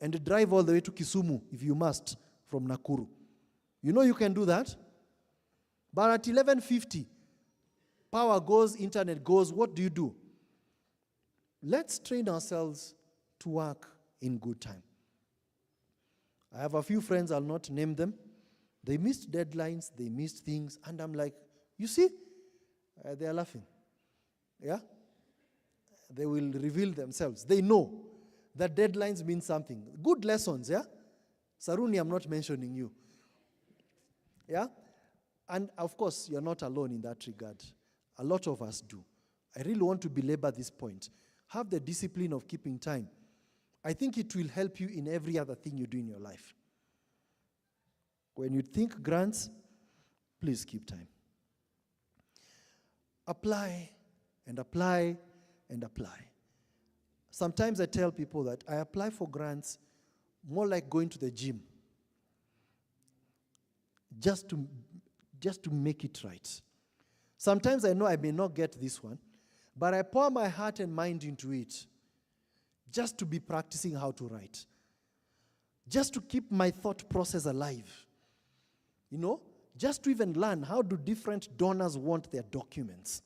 and drive all the way to Kisumu if you must from Nakuru. You know you can do that. But at 11:50, power goes, internet goes, what do? Let's train ourselves to work in good time. I have a few friends, I'll not name them. They missed deadlines, they missed things, and I'm like, you see? They are laughing. Yeah? They will reveal themselves. They know that deadlines mean something. Good lessons, yeah? Saruni, I'm not mentioning you. Yeah? And of course, you're not alone in that regard. A lot of us do. I really want to belabor this point. Have the discipline of keeping time. I think it will help you in every other thing you do in your life. When you think grants, please keep time. Apply and apply and apply. Sometimes I tell people that I apply for grants more like going to the gym. Just to make it right. Sometimes I know I may not get this one, but I pour my heart and mind into it just to be practicing how to write. Just to keep my thought process alive. You know, just to even learn how do different donors want their documents.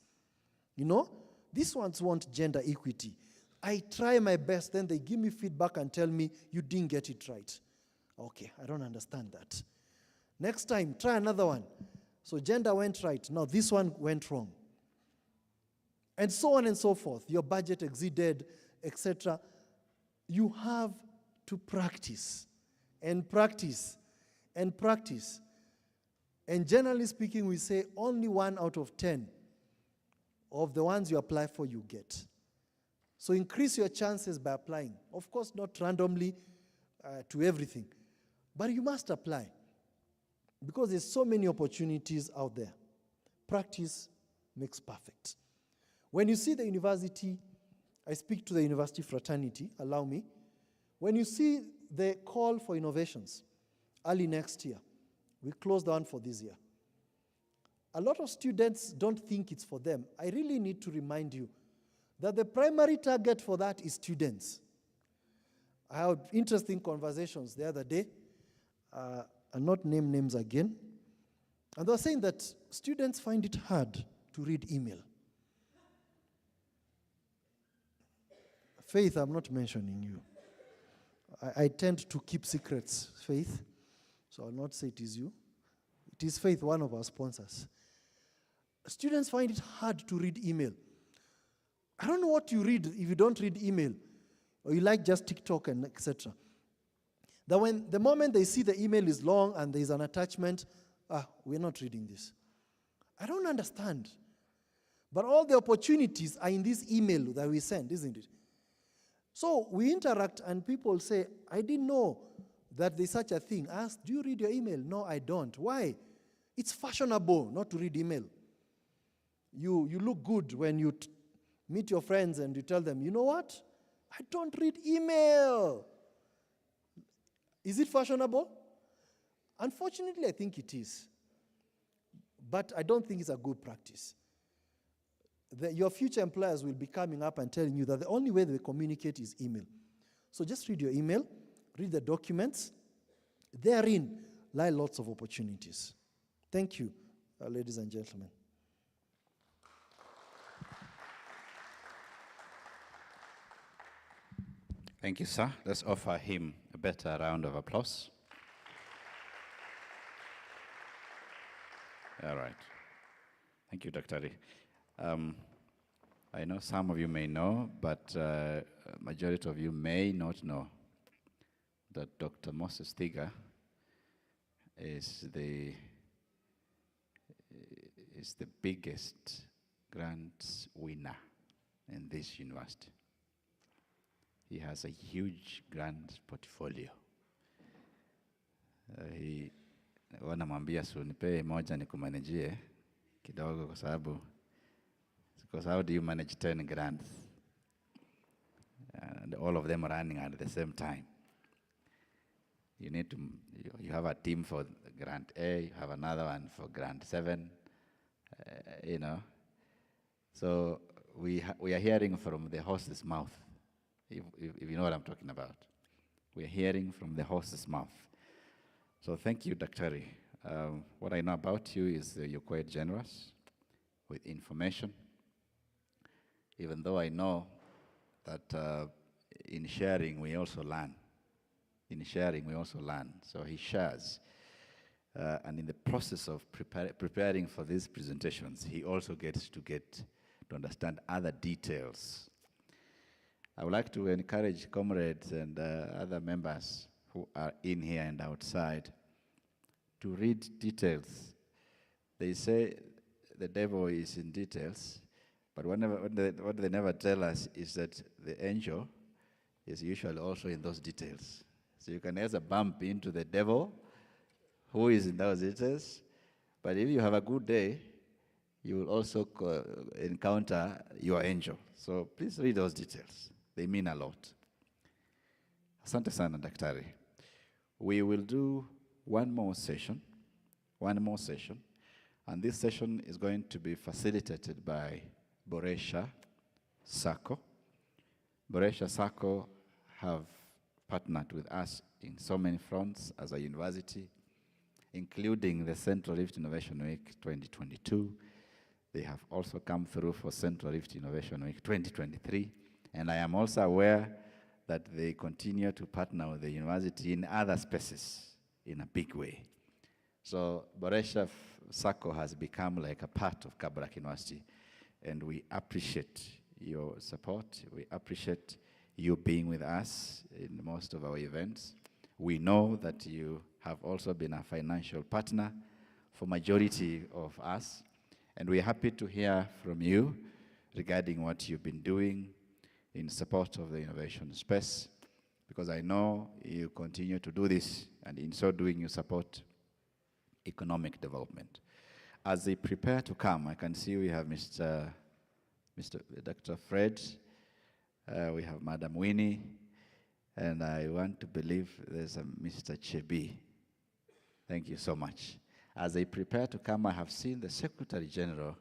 You know, these ones want gender equity. I try my best, then they give me feedback and tell me, you didn't get it right. Okay, I don't understand that. Next time, try another one. So gender went right. Now this one went wrong. And so on and so forth. Your budget exceeded, etc. You have to practice and practice and practice. And generally speaking, we say only 1 out of 10 of the ones you apply for, you get. So increase your chances by applying. Of course, not randomly to everything. But you must apply. Because there's so many opportunities out there. Practice makes perfect. When you see the university, I speak to the university fraternity, allow me. When you see the call for innovations early next year, we close the one for this year. A lot of students don't think it's for them. I really need to remind you that the primary target for that is students. I had interesting conversations the other day. I'll not name names again. And they were saying that students find it hard to read email. Faith, I'm not mentioning you. I tend to keep secrets, Faith. So I'll not say it is you. It is Faith, one of our sponsors. Students find it hard to read email. I don't know what you read if you don't read email. Or you like just TikTok and etc. That when the moment they see the email is long and there's an attachment, we're not reading this. I don't understand. But all the opportunities are in this email that we send, isn't it? So we interact and people say, I didn't know that there's such a thing. I ask, do you read your email? No, I don't. Why? It's fashionable not to read email. You look good when you meet your friends and you tell them, you know what? I don't read email. Is it fashionable? Unfortunately, I think it is. But I don't think it's a good practice. Your future employers will be coming up and telling you that the only way they communicate is email. So just read your email, read the documents. Therein lie lots of opportunities. Thank you, ladies and gentlemen. Thank you, sir. Let's offer him a better round of applause. All right. Thank you, Dr. Lee. I know some of you may know, but majority of you may not know that Dr. Moses Thiga is the biggest grants winner in this university. He has a huge grant portfolio. Wanamwambia nipe moja nikumanajie kidogo kwa sababu because how do you manage 10 grants? And all of them running at the same time. You need to, you have a team for grant A, you have another one for grant 7, you know. So we are hearing from the horse's mouth, if you know what I'm talking about. We're hearing from the horse's mouth. So thank you, Dr. What I know about you is you're quite generous with information, even though I know that in sharing we also learn. In sharing we also learn. So he shares. And in the process of preparing for these presentations, he also gets to understand other details. I would like to encourage comrades and other members who are in here and outside to read details. They say the devil is in details, but what they never tell us is that the angel is usually also in those details. So you can either bump into the devil, who is in those details, but if you have a good day, you will also encounter your angel. So please read those details. They mean a lot. Asante sana, Daktari. We will do one more session, and this session is going to be facilitated by Boresha Sacco. Boresha Sacco have partnered with us in so many fronts as a university, including the Central Rift Innovation Week 2022. They have also come through for Central Rift Innovation Week 2023. And I am also aware that they continue to partner with the university in other spaces in a big way. So Boresha Sacco has become like a part of Kabarak University, and we appreciate your support. We appreciate you being with us in most of our events. We know that you have also been a financial partner for majority of us, and we're happy to hear from you regarding what you've been doing in support of the innovation space, because I know you continue to do this, and in so doing you support economic development. As they prepare to come, I can see we have Dr. Fred, we have Madam Winnie, and I want to believe there's a Mr. Chebi. Thank you so much. As they prepare to come, I have seen the Secretary General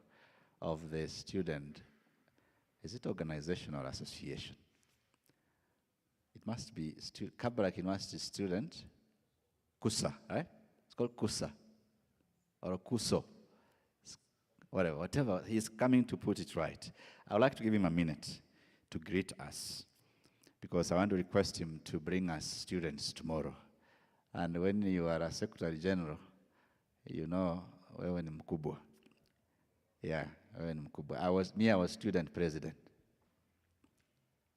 of the student. Is it organization or association? It must be Kabarak University student, KUSA, right? It's called KUSA or KUSO. Whatever. He's coming to put it right. I would like to give him a minute to greet us, because I want to request him to bring us students tomorrow. And when you are a Secretary General, you know, wewe ni mkubwa. Yeah, wewe ni mkubwa. I was student president.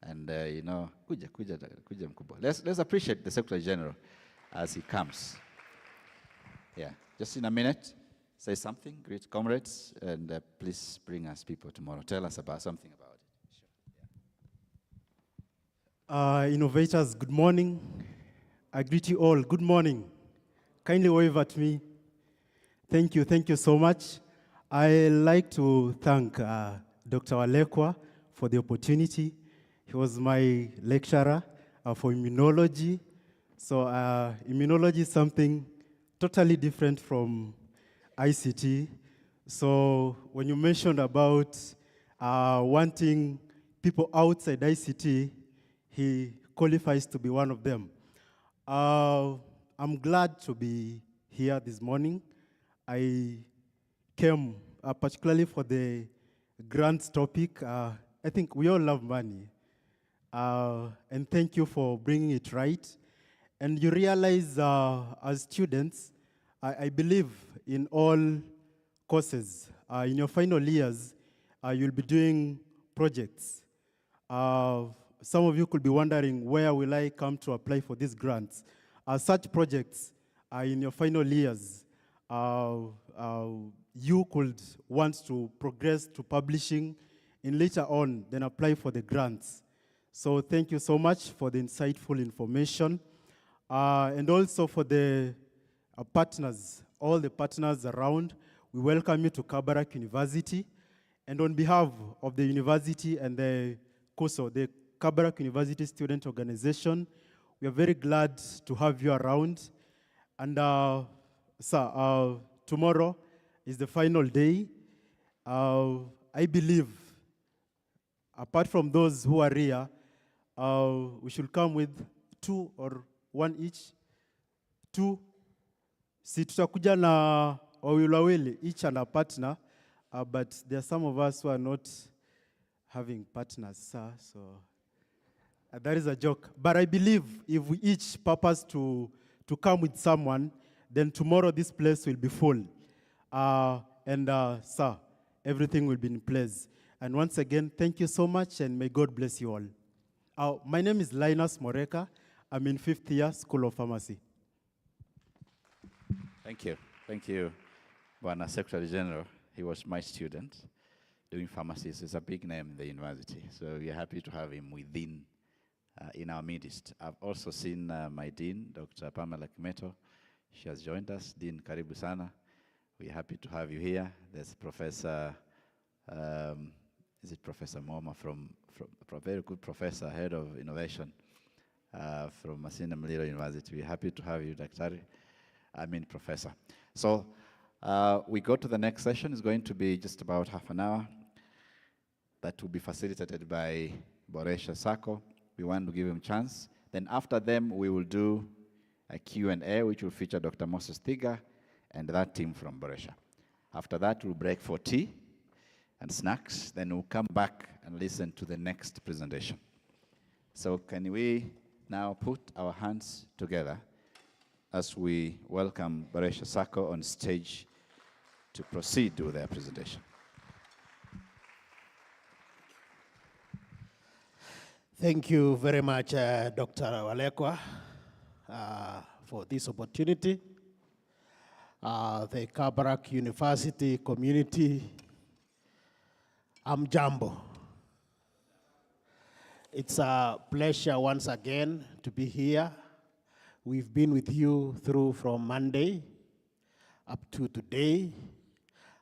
And you know, kuja mkubwa. Let's appreciate the Secretary General as he comes. Yeah, just in a minute, say something, greet comrades, and please bring us people tomorrow. Tell us about something about it. Sure. Yeah. Innovators, good morning. I greet you all. Good morning. Kindly wave at me. Thank you so much. I like to thank Dr. Walekwa for the opportunity. He was my lecturer for immunology. So immunology is something totally different from ICT. So when you mentioned about wanting people outside ICT, he qualifies to be one of them. I'm glad to be here this morning. I came particularly for the grants topic. I think we all love money. And thank you for bringing it right. And you realize as students, I believe in all courses. In your final years, you'll be doing projects. Some of you could be wondering, where will I come to apply for these grants? Such projects in your final years, you could want to progress to publishing, and later on, then apply for the grants. So thank you so much for the insightful information. And also for the partners, all the partners around, we welcome you to Kabarak University. And on behalf of the university and the COSO, the Kabarak University Student Organization, we are very glad to have you around. And sir, tomorrow is the final day. I believe, apart from those who are here, we should come with 2 or 1 each. 2. Si tutakuja na wawili each and a partner, but there are some of us who are not having partners, sir, so that is a joke. But I believe if we each purpose to come with someone, then tomorrow this place will be full. Sir, everything will be in place. And once again, thank you so much, and may God bless you all. My name is Linus Moreka. I'm in 5th year School of Pharmacy. Thank you. Thank you, Bwana Secretary General. He was my student doing pharmacies. It's a big name in the university. So we are happy to have him within, in our midst. I've also seen my Dean, Dr. Pamela Kimeto. She has joined us. Dean, karibu sana. We're happy to have you here. There's Professor, is it Professor Moma from a very good professor, head of innovation from Masina Muliro University. We're happy to have you, Professor. So we go to the next session. It's going to be just about half an hour. That will be facilitated by Boresha Sacco. We want to give him a chance. Then after them, we will do a Q&A, which will feature Dr. Moses Thiga and that team from Boresha. After that, we'll break for tea and snacks. Then we'll come back and listen to the next presentation. So can we now put our hands together as we welcome Boresha Sacco on stage to proceed with their presentation. Thank you very much, Dr. Walekwa, for this opportunity. The Kabarak University community, Jambo. It's a pleasure once again to be here. We've been with you through from Monday up to today,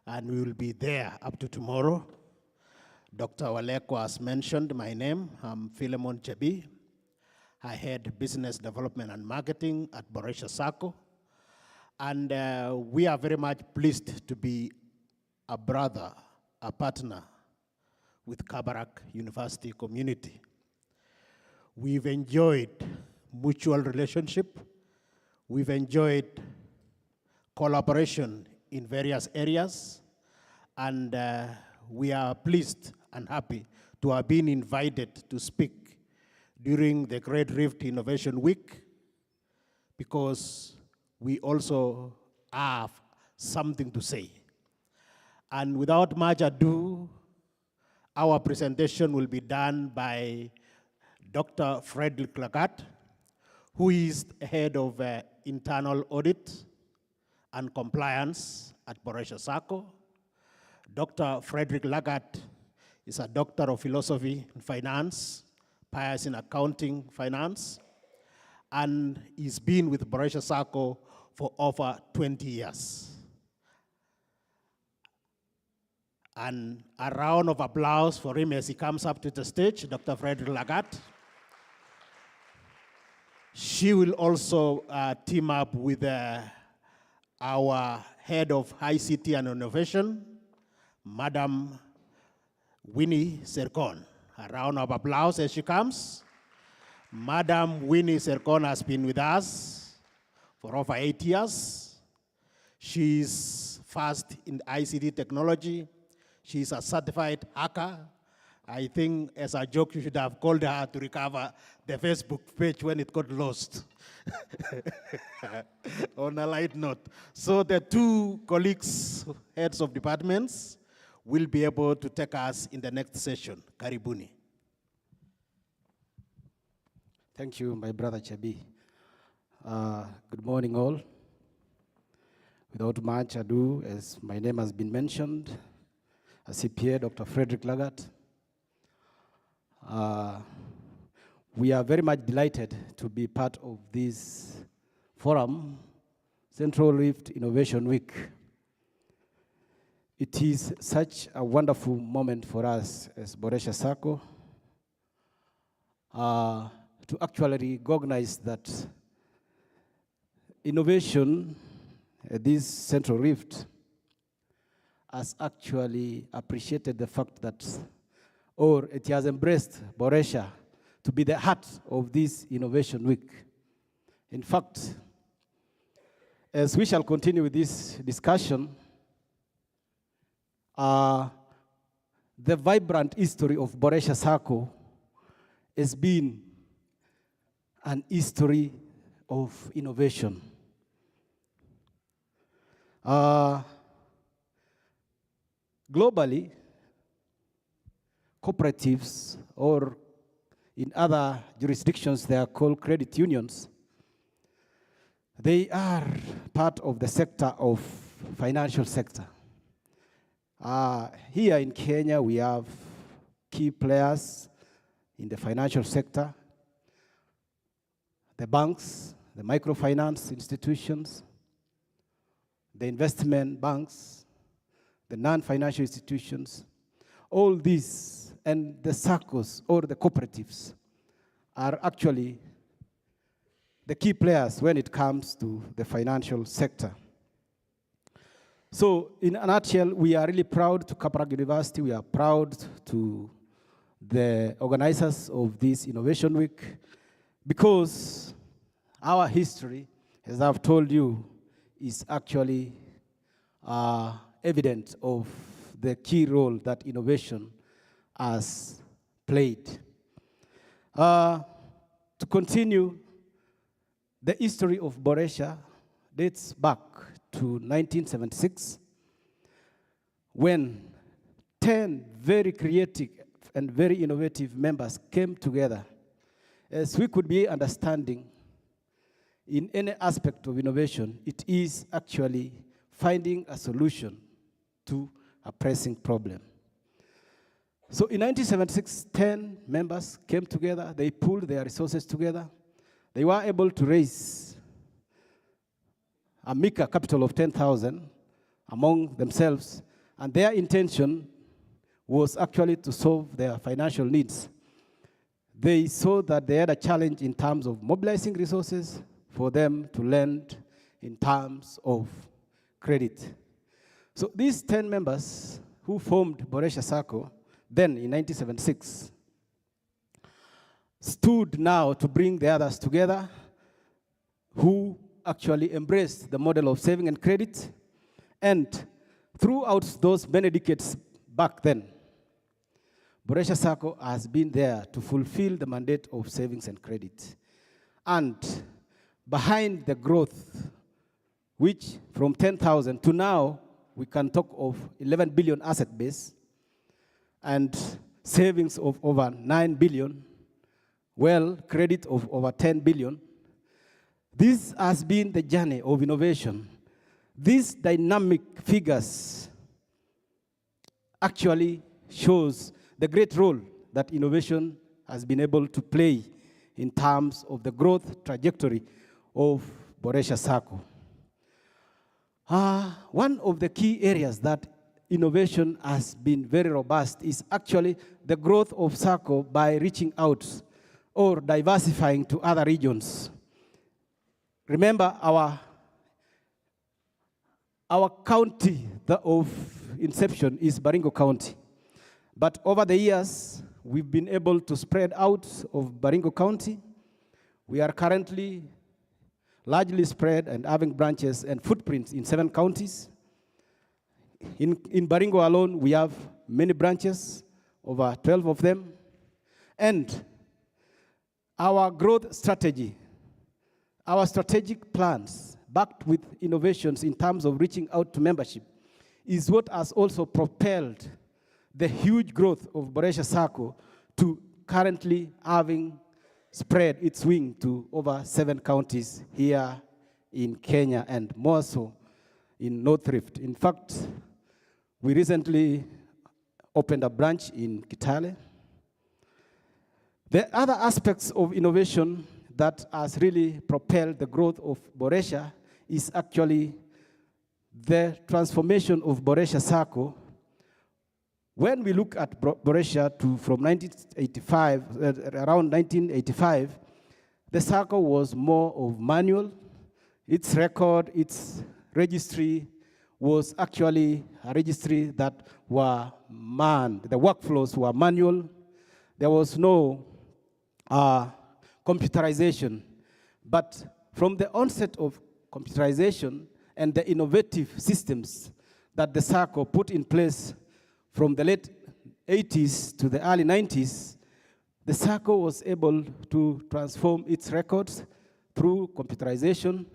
and we will be there up to tomorrow. Dr. Walekwa has mentioned my name. I'm Philemon Chebi. I head business development and marketing at Boresha Sacco. And we are very much pleased to be a brother, a partner with Kabarak University community. We've enjoyed mutual relationship. We've enjoyed collaboration in various areas. And we are pleased and happy to have been invited to speak during the Great Rift Innovation Week, because we also have something to say. And without much ado, our presentation will be done by Dr. Frederick Lagat, who is head of internal audit and compliance at Boresha Sacco. Dr. Frederick Lagat is a doctor of philosophy and finance, pious in accounting finance, and he's been with Boresha Sacco for over 20 years. And a round of applause for him as he comes up to the stage, Dr. Frederick Lagat. She will also team up with our head of ICT and innovation, Madam Winnie Serkon. A round of applause as she comes. Madam Winnie Serkon has been with us for over 8 years. She's fast in ICT technology. She's a certified hacker. I think as a joke, you should have called her to recover the Facebook page when it got lost. On a light note. So the two colleagues, heads of departments, will be able to take us in the next session. Karibuni. Thank you, my brother Chebi. Good morning, all. Without much ado, as my name has been mentioned, a CPA, Dr. Frederick Lagat. We are very much delighted to be part of this forum, Central Rift Innovation Week. It is such a wonderful moment for us as Boresha Sacco to actually recognize that innovation, this Central Rift, has actually appreciated the fact that, or it has embraced Boresha to to be the heart of this Innovation Week. In fact, as we shall continue with this discussion, the vibrant history of Boresha Sacco has been an history of innovation. Globally, cooperatives, or in other jurisdictions they are called credit unions, they are part of the sector of financial sector. Here in Kenya, we have key players in the financial sector: the banks, the microfinance institutions, the investment banks, the non-financial institutions. All these, and the SACCOs or the cooperatives, are actually the key players when it comes to the financial sector. So in a nutshell, we are really proud to Kabarak University. We are proud to the organizers of this Innovation Week, because our history, as I've told you, is actually evidence of the key role that innovation has played. To continue, the history of Boresha dates back to 1976, when 10 very creative and very innovative members came together. As we could be understanding, in any aspect of innovation, it is actually finding a solution to a pressing problem. So in 1976, 10 members came together. They pooled their resources together. They were able to raise a meager capital of 10,000 among themselves, and their intention was actually to solve their financial needs. They saw that they had a challenge in terms of mobilizing resources for them to lend in terms of credit. So these 10 members who formed Boresha Sacco then in 1976 stood now to bring the others together, who actually embraced the model of saving and credit. And throughout those many decades back then, Boresha Sacco has been there to fulfill the mandate of savings and credit. And behind the growth, which from 10,000 to now, we can talk of 11 billion asset base and savings of over 9 billion, well, credit of over 10 billion. This has been the journey of innovation. These dynamic figures actually shows the great role that innovation has been able to play in terms of the growth trajectory of Boresha Sacco. One of the key areas that innovation has been very robust is actually the growth of Sacco by reaching out or diversifying to other regions. Remember, our county of inception is Baringo County. But over the years, we've been able to spread out of Baringo County. We are currently largely spread and having branches and footprints in 7 counties. In Baringo alone, we have many branches, over 12 of them. And our growth strategy, our strategic plans, backed with innovations in terms of reaching out to membership, is what has also propelled the huge growth of Boresha Sacco to currently having spread its wing to over 7 counties here in Kenya, and more so in North Rift. In fact, we recently opened a branch in Kitale. The other aspects of innovation that has really propelled the growth of Boresha is actually the transformation of Boresha Sacco. When we look at Boresha from 1985, around 1985, the Sacco was more of manual. Its record, its registry was actually a registry that were manned. The workflows were manual. There was no computerization. But from the onset of computerization and the innovative systems that the SACCO put in place from the late 80s to the early 90s, the SACCO was able to transform its records through computerization,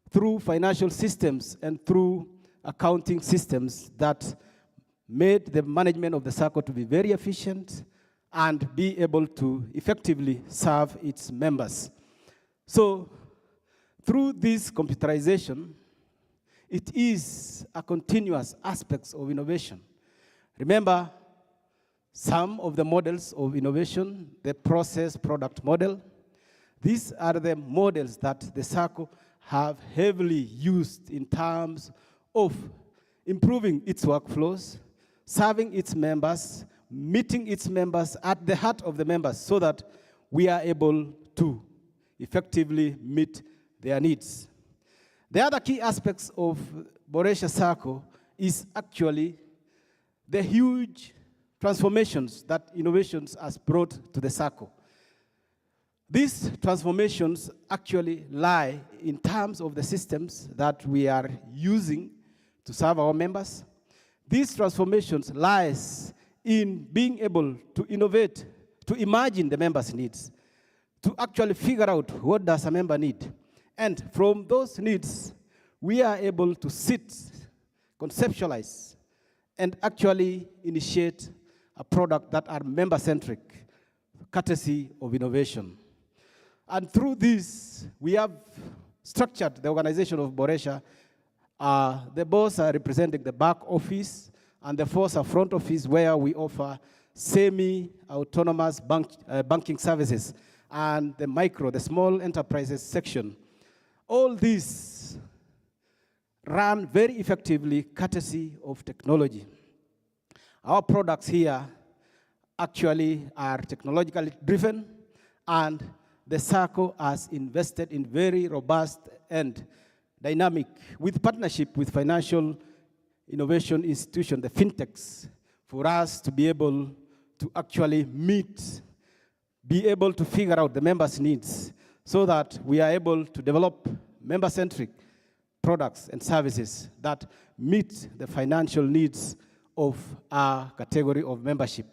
through financial systems, and through accounting systems that made the management of the SACCO to be very efficient and be able to effectively serve its members. So through this computerization, it is a continuous aspect of innovation. Remember, some of the models of innovation, the process product model, these are the models that the SACCO have heavily used in terms of improving its workflows, serving its members, meeting its members at the heart of the members so that we are able to effectively meet their needs. The other key aspects of Boresha SACCO is actually the huge transformations that innovations has brought to the SACCO. These transformations actually lie in terms of the systems that we are using to serve our members. These transformations lies in being able to innovate, to imagine the member's needs, to actually figure out what does a member need. And from those needs, we are able to sit, conceptualize, and actually initiate a product that are member-centric, courtesy of innovation. And through this, we have structured the organization of Boresha. The boss are representing the back office, and the force are front office, where we offer semi-autonomous banking services, and the micro, the small enterprises section. All these run very effectively courtesy of technology. Our products here actually are technologically driven, and the SACCO has invested in very robust and dynamic, with partnership with financial innovation institution, the fintechs, for us to be able to actually meet, be able to figure out the members' needs so that we are able to develop member-centric products and services that meet the financial needs of our category of membership.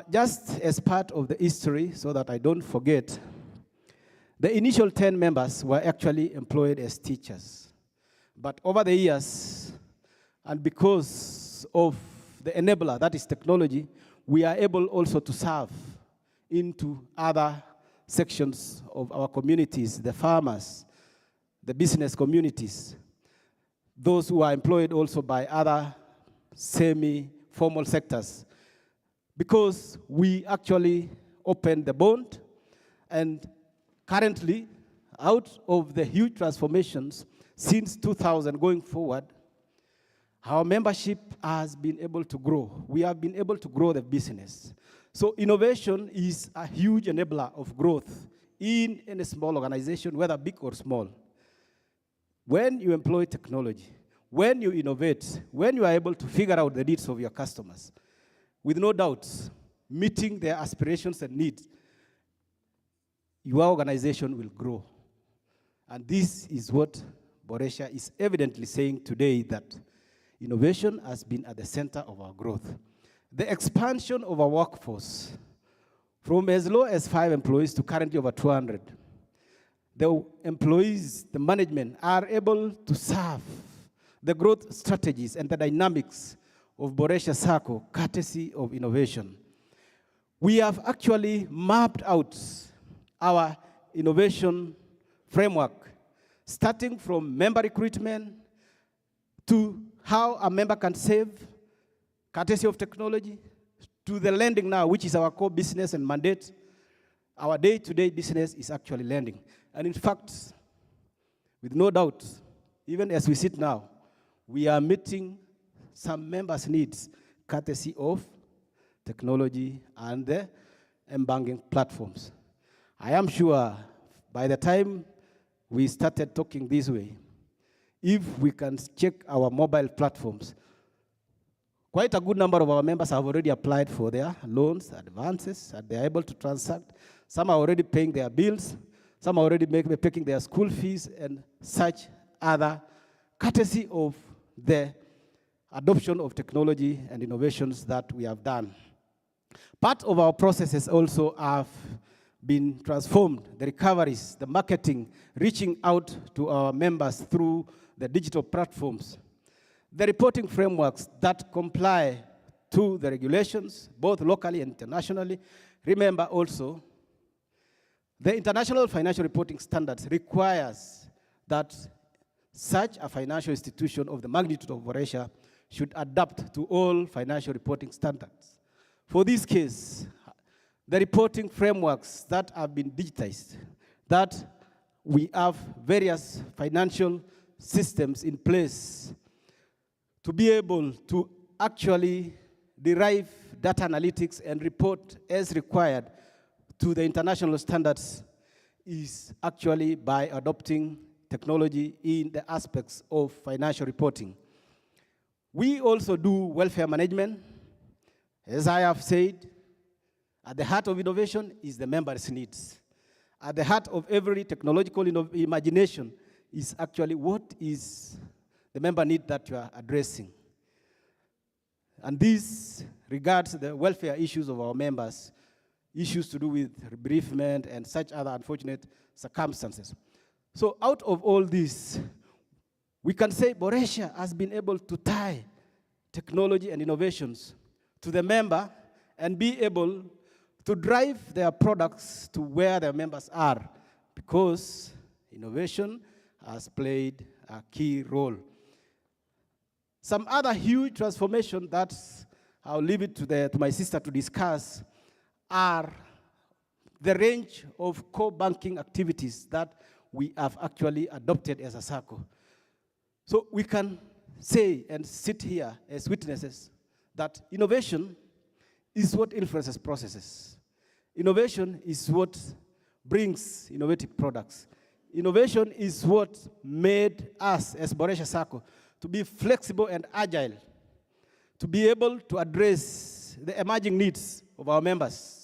Just as part of the history, so that I don't forget, the initial 10 members were actually employed as teachers. But over the years, and because of the enabler, that is technology, we are able also to serve into other sections of our communities, the farmers, the business communities, those who are employed also by other semi-formal sectors, because we actually opened the bond. And currently, out of the huge transformations since 2000 going forward, our membership has been able to grow. We have been able to grow the business. So innovation is a huge enabler of growth in any small organization, whether big or small. When you employ technology, when you innovate, when you are able to figure out the needs of your customers, with no doubt, meeting their aspirations and needs, your organization will grow. And this is what Boresha is evidently saying today, that innovation has been at the center of our growth. The expansion of our workforce from as low as 5 employees to currently over 200. The employees, the management, are able to serve the growth strategies and the dynamics of Boresha SACCO, courtesy of innovation. We have actually mapped out our innovation framework, starting from member recruitment to how a member can save, courtesy of technology, to the lending now, which is our core business and mandate. Our day-to-day business is actually lending. And in fact, with no doubt, even as we sit now, we are meeting some members' needs, courtesy of technology and the banking platforms. I am sure by the time we started talking this way, if we can check our mobile platforms, quite a good number of our members have already applied for their loans, advances, and they're able to transact. Some are already paying their bills. Some are already paying their school fees and such other, courtesy of the adoption of technology and innovations that we have done. Part of our processes also have been transformed, the recoveries, the marketing, reaching out to our members through the digital platforms, the reporting frameworks that comply to the regulations, both locally and internationally. Remember also, the International Financial Reporting Standards requires that such a financial institution of the magnitude of Boresha should adapt to all financial reporting standards. For this case, the reporting frameworks that have been digitized, that we have various financial systems in place to be able to actually derive data analytics and report as required to the international standards is actually by adopting technology in the aspects of financial reporting. We also do welfare management. As I have said, at the heart of innovation is the members' needs. At the heart of every technological imagination is actually what is the member need that you are addressing. And this regards the welfare issues of our members, issues to do with bereavement and such other unfortunate circumstances. So out of all this, we can say Boresha has been able to tie technology and innovations to the member and be able to drive their products to where their members are, because innovation has played a key role. Some other huge transformation that I'll leave it to my sister to discuss are the range of core banking activities that we have actually adopted as a circle. So we can say and sit here as witnesses that innovation is what influences processes. Innovation is what brings innovative products. Innovation is what made us as Boresha Circle to be flexible and agile, to be able to address the emerging needs of our members.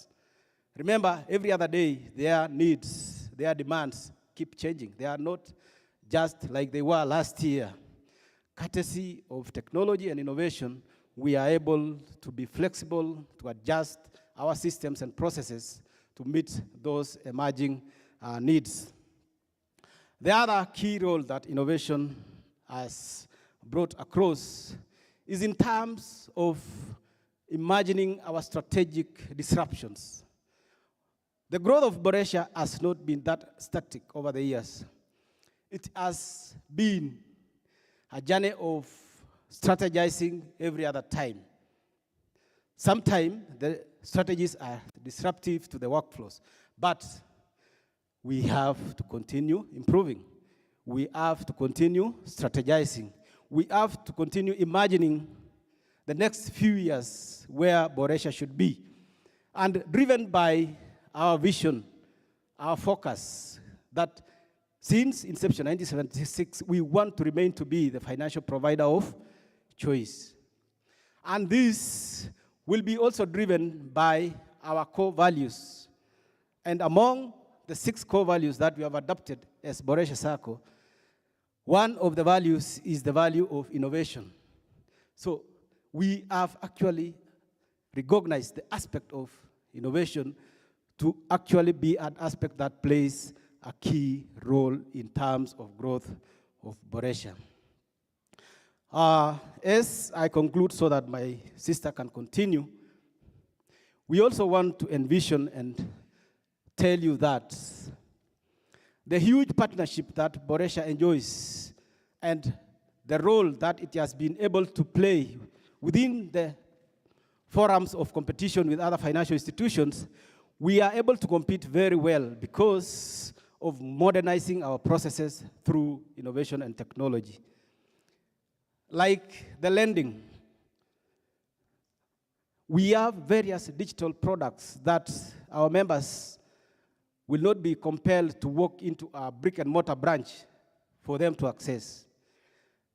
Remember, every other day, their needs, their demands keep changing. They are not just like they were last year. Courtesy of technology and innovation, we are able to be flexible, to adjust our systems and processes to meet those emerging needs. The other key role that innovation has brought across is in terms of imagining our strategic disruptions. The growth of Boresha has not been that static over the years. It has been a journey of strategizing every other time. Sometimes the strategies are disruptive to the workflows, but we have to continue improving. We have to continue strategizing. We have to continue imagining the next few years where Boresha should be. And driven by our vision, our focus, that since inception, 1976, we want to remain to be the financial provider of choice. And this will be also driven by our core values. And among the 6 core values that we have adopted as Boresha Circle, one of the values is the value of innovation. So we have actually recognized the aspect of innovation to actually be an aspect that plays a key role in terms of growth of Boresha. As I conclude so that my sister can continue, we also want to envision and tell you that the huge partnership that Boresha enjoys and the role that it has been able to play within the forums of competition with other financial institutions, we are able to compete very well because of modernizing our processes through innovation and technology. Like the lending, we have various digital products that our members will not be compelled to walk into a brick and mortar branch for them to access.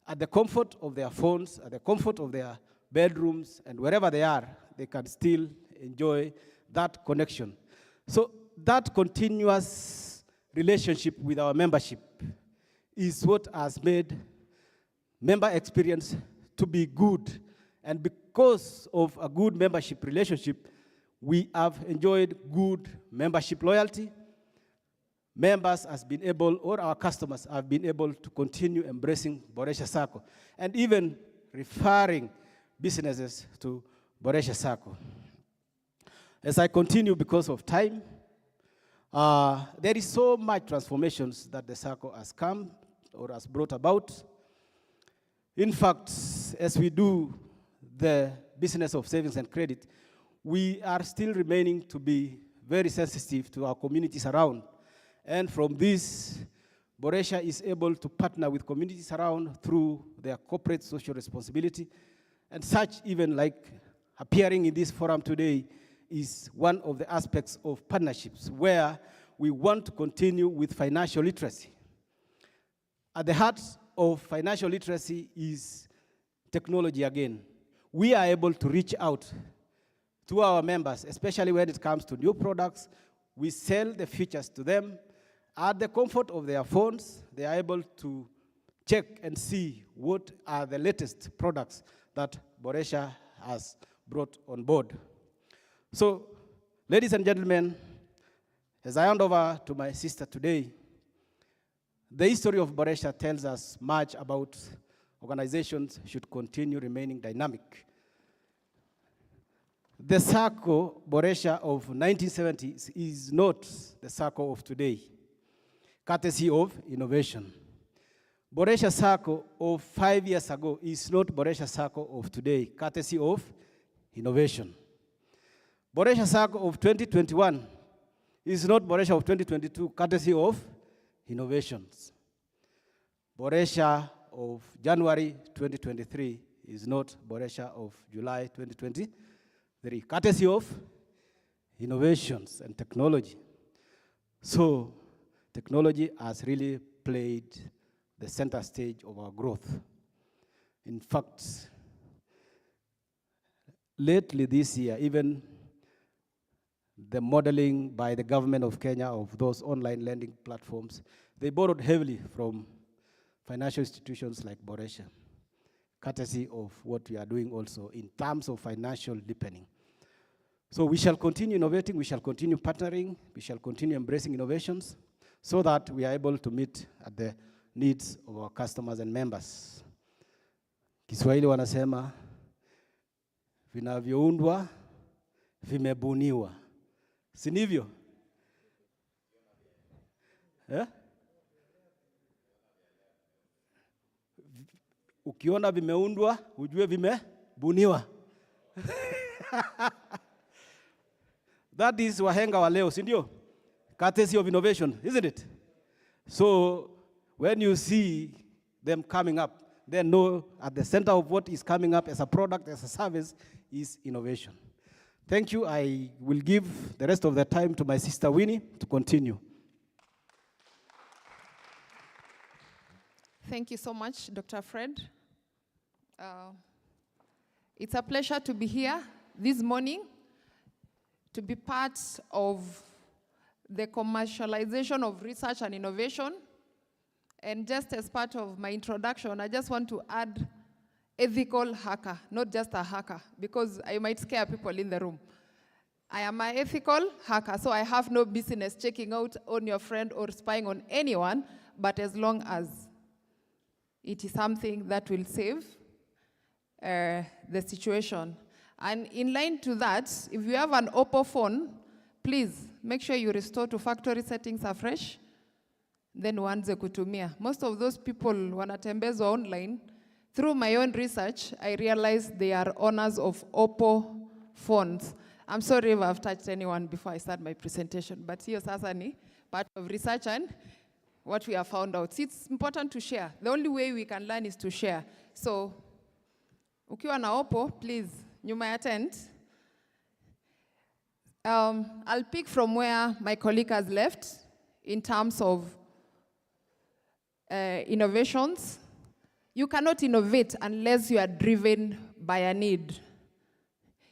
At the comfort of their phones, at the comfort of their bedrooms, and wherever they are, they can still enjoy that connection. So that continuous relationship with our membership is what has made member experience to be good. And because of a good membership relationship, we have enjoyed good membership loyalty. Members has been able, or our customers have been able to continue embracing Boresha Sacco and even referring businesses to Boresha Sacco. As I continue because of time, there is so much transformations that the Sacco has come or has brought about. In fact, as we do the business of savings and credit, we are still remaining to be very sensitive to our communities around. And from this, Boresha is able to partner with communities around through their corporate social responsibility. And such, even like appearing in this forum today, is one of the aspects of partnerships where we want to continue with financial literacy. At the heart of financial literacy is technology again. We are able to reach out to our members, especially when it comes to new products. We sell the features to them. At the comfort of their phones, they are able to check and see what are the latest products that Boresha has brought on board. So, ladies and gentlemen, as I hand over to my sister today, the history of Boresha tells us much about organizations should continue remaining dynamic. The Sacco Boresha of 1970s is not the Sacco of today, courtesy of innovation. Boresha Sacco of 5 years ago is not Boresha Sacco of today, courtesy of innovation. Boresha Sacco of 2021 is not Boresha of 2022, courtesy of innovations. Boresha of January 2023 is not Boresha of July 2023, courtesy of innovations and technology. So, technology has really played the center stage of our growth. In fact, lately this year, even the modeling by the government of Kenya of those online lending platforms, they borrowed heavily from financial institutions like Boresha, courtesy of what we are doing also in terms of financial deepening. So we shall continue innovating, we shall continue partnering, we shall continue embracing innovations so that we are able to meet at the needs of our customers and members. Kiswahili wanasema, vinavyoundwa, vimebuniwa. Si ndivyo? Ukiona vimeundwa, ujue vimebuniwa. That is wahenga wa leo, si ndio? Courtesy of innovation, isn't it? So when you see them coming up, then know at the center of what is coming up as a product, as a service, is innovation. Thank you. I will give the rest of the time to my sister Winnie to continue. Thank you so much, Dr. Fred. It's a pleasure to be here this morning, to be part of the commercialization of research and innovation. And just as part of my introduction, I just want to add ethical hacker, not just a hacker, because I might scare people in the room. I am an ethical hacker, so I have no business checking out on your friend or spying on anyone, but as long as it is something that will save the situation. And in line to that, if you have an Oppo phone, please make sure you restore to factory settings afresh, then uanze kutumia. Most of those people wanatembezwa online. Through my own research, I realized they are owners of Oppo phones. I'm sorry if I've touched anyone before I start my presentation, but hiyo sasa ni part of research and what we have found out. See, it's important to share. The only way we can learn is to share. So, ukiwa na Oppo, please, nyuma ya tent. I'll pick from where my colleague has left in terms of innovations. You cannot innovate unless you are driven by a need.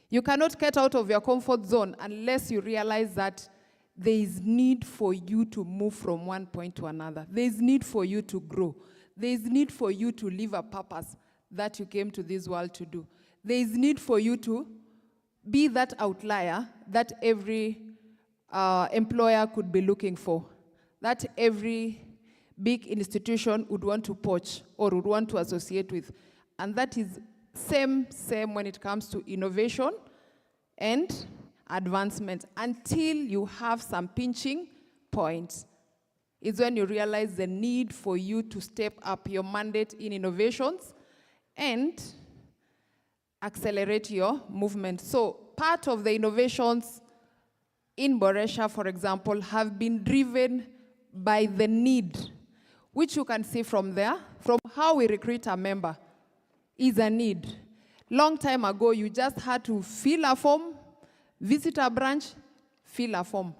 You cannot get out of your comfort zone unless you realize that there is need for you to move from one point to another. There is need for you to grow. There is need for you to live a purpose that you came to this world to do. There is need for you to be that outlier that every employer could be looking for, that every big institution would want to poach or would want to associate with. And that is same when it comes to innovation and advancement. Until you have some pinching points, is when you realize the need for you to step up your mandate in innovations and accelerate your movement. So part of the innovations in Boresha, for example, have been driven by the need, which you can see from there, from how we recruit a member, is a need. Long time ago, you just had to fill a form, visit a branch, fill a form.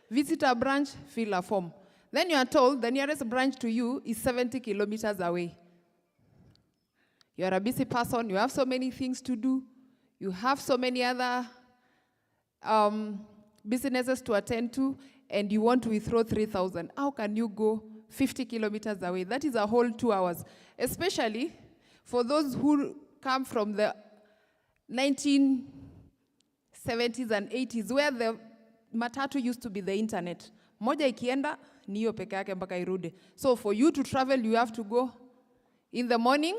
Visit a branch, fill a form. Then you are told the nearest branch to you is 70 kilometers away. You are a busy person, you have so many things to do, you have so many other businesses to attend to, and you want to withdraw 3,000. How can you go 50 kilometers away? That is a whole 2 hours, especially for those who come from the 1970s and 80s, where the matatu used to be the internet. Moja ikienda, niyo peke yake mpaka irudi. So for you to travel, you have to go in the morning,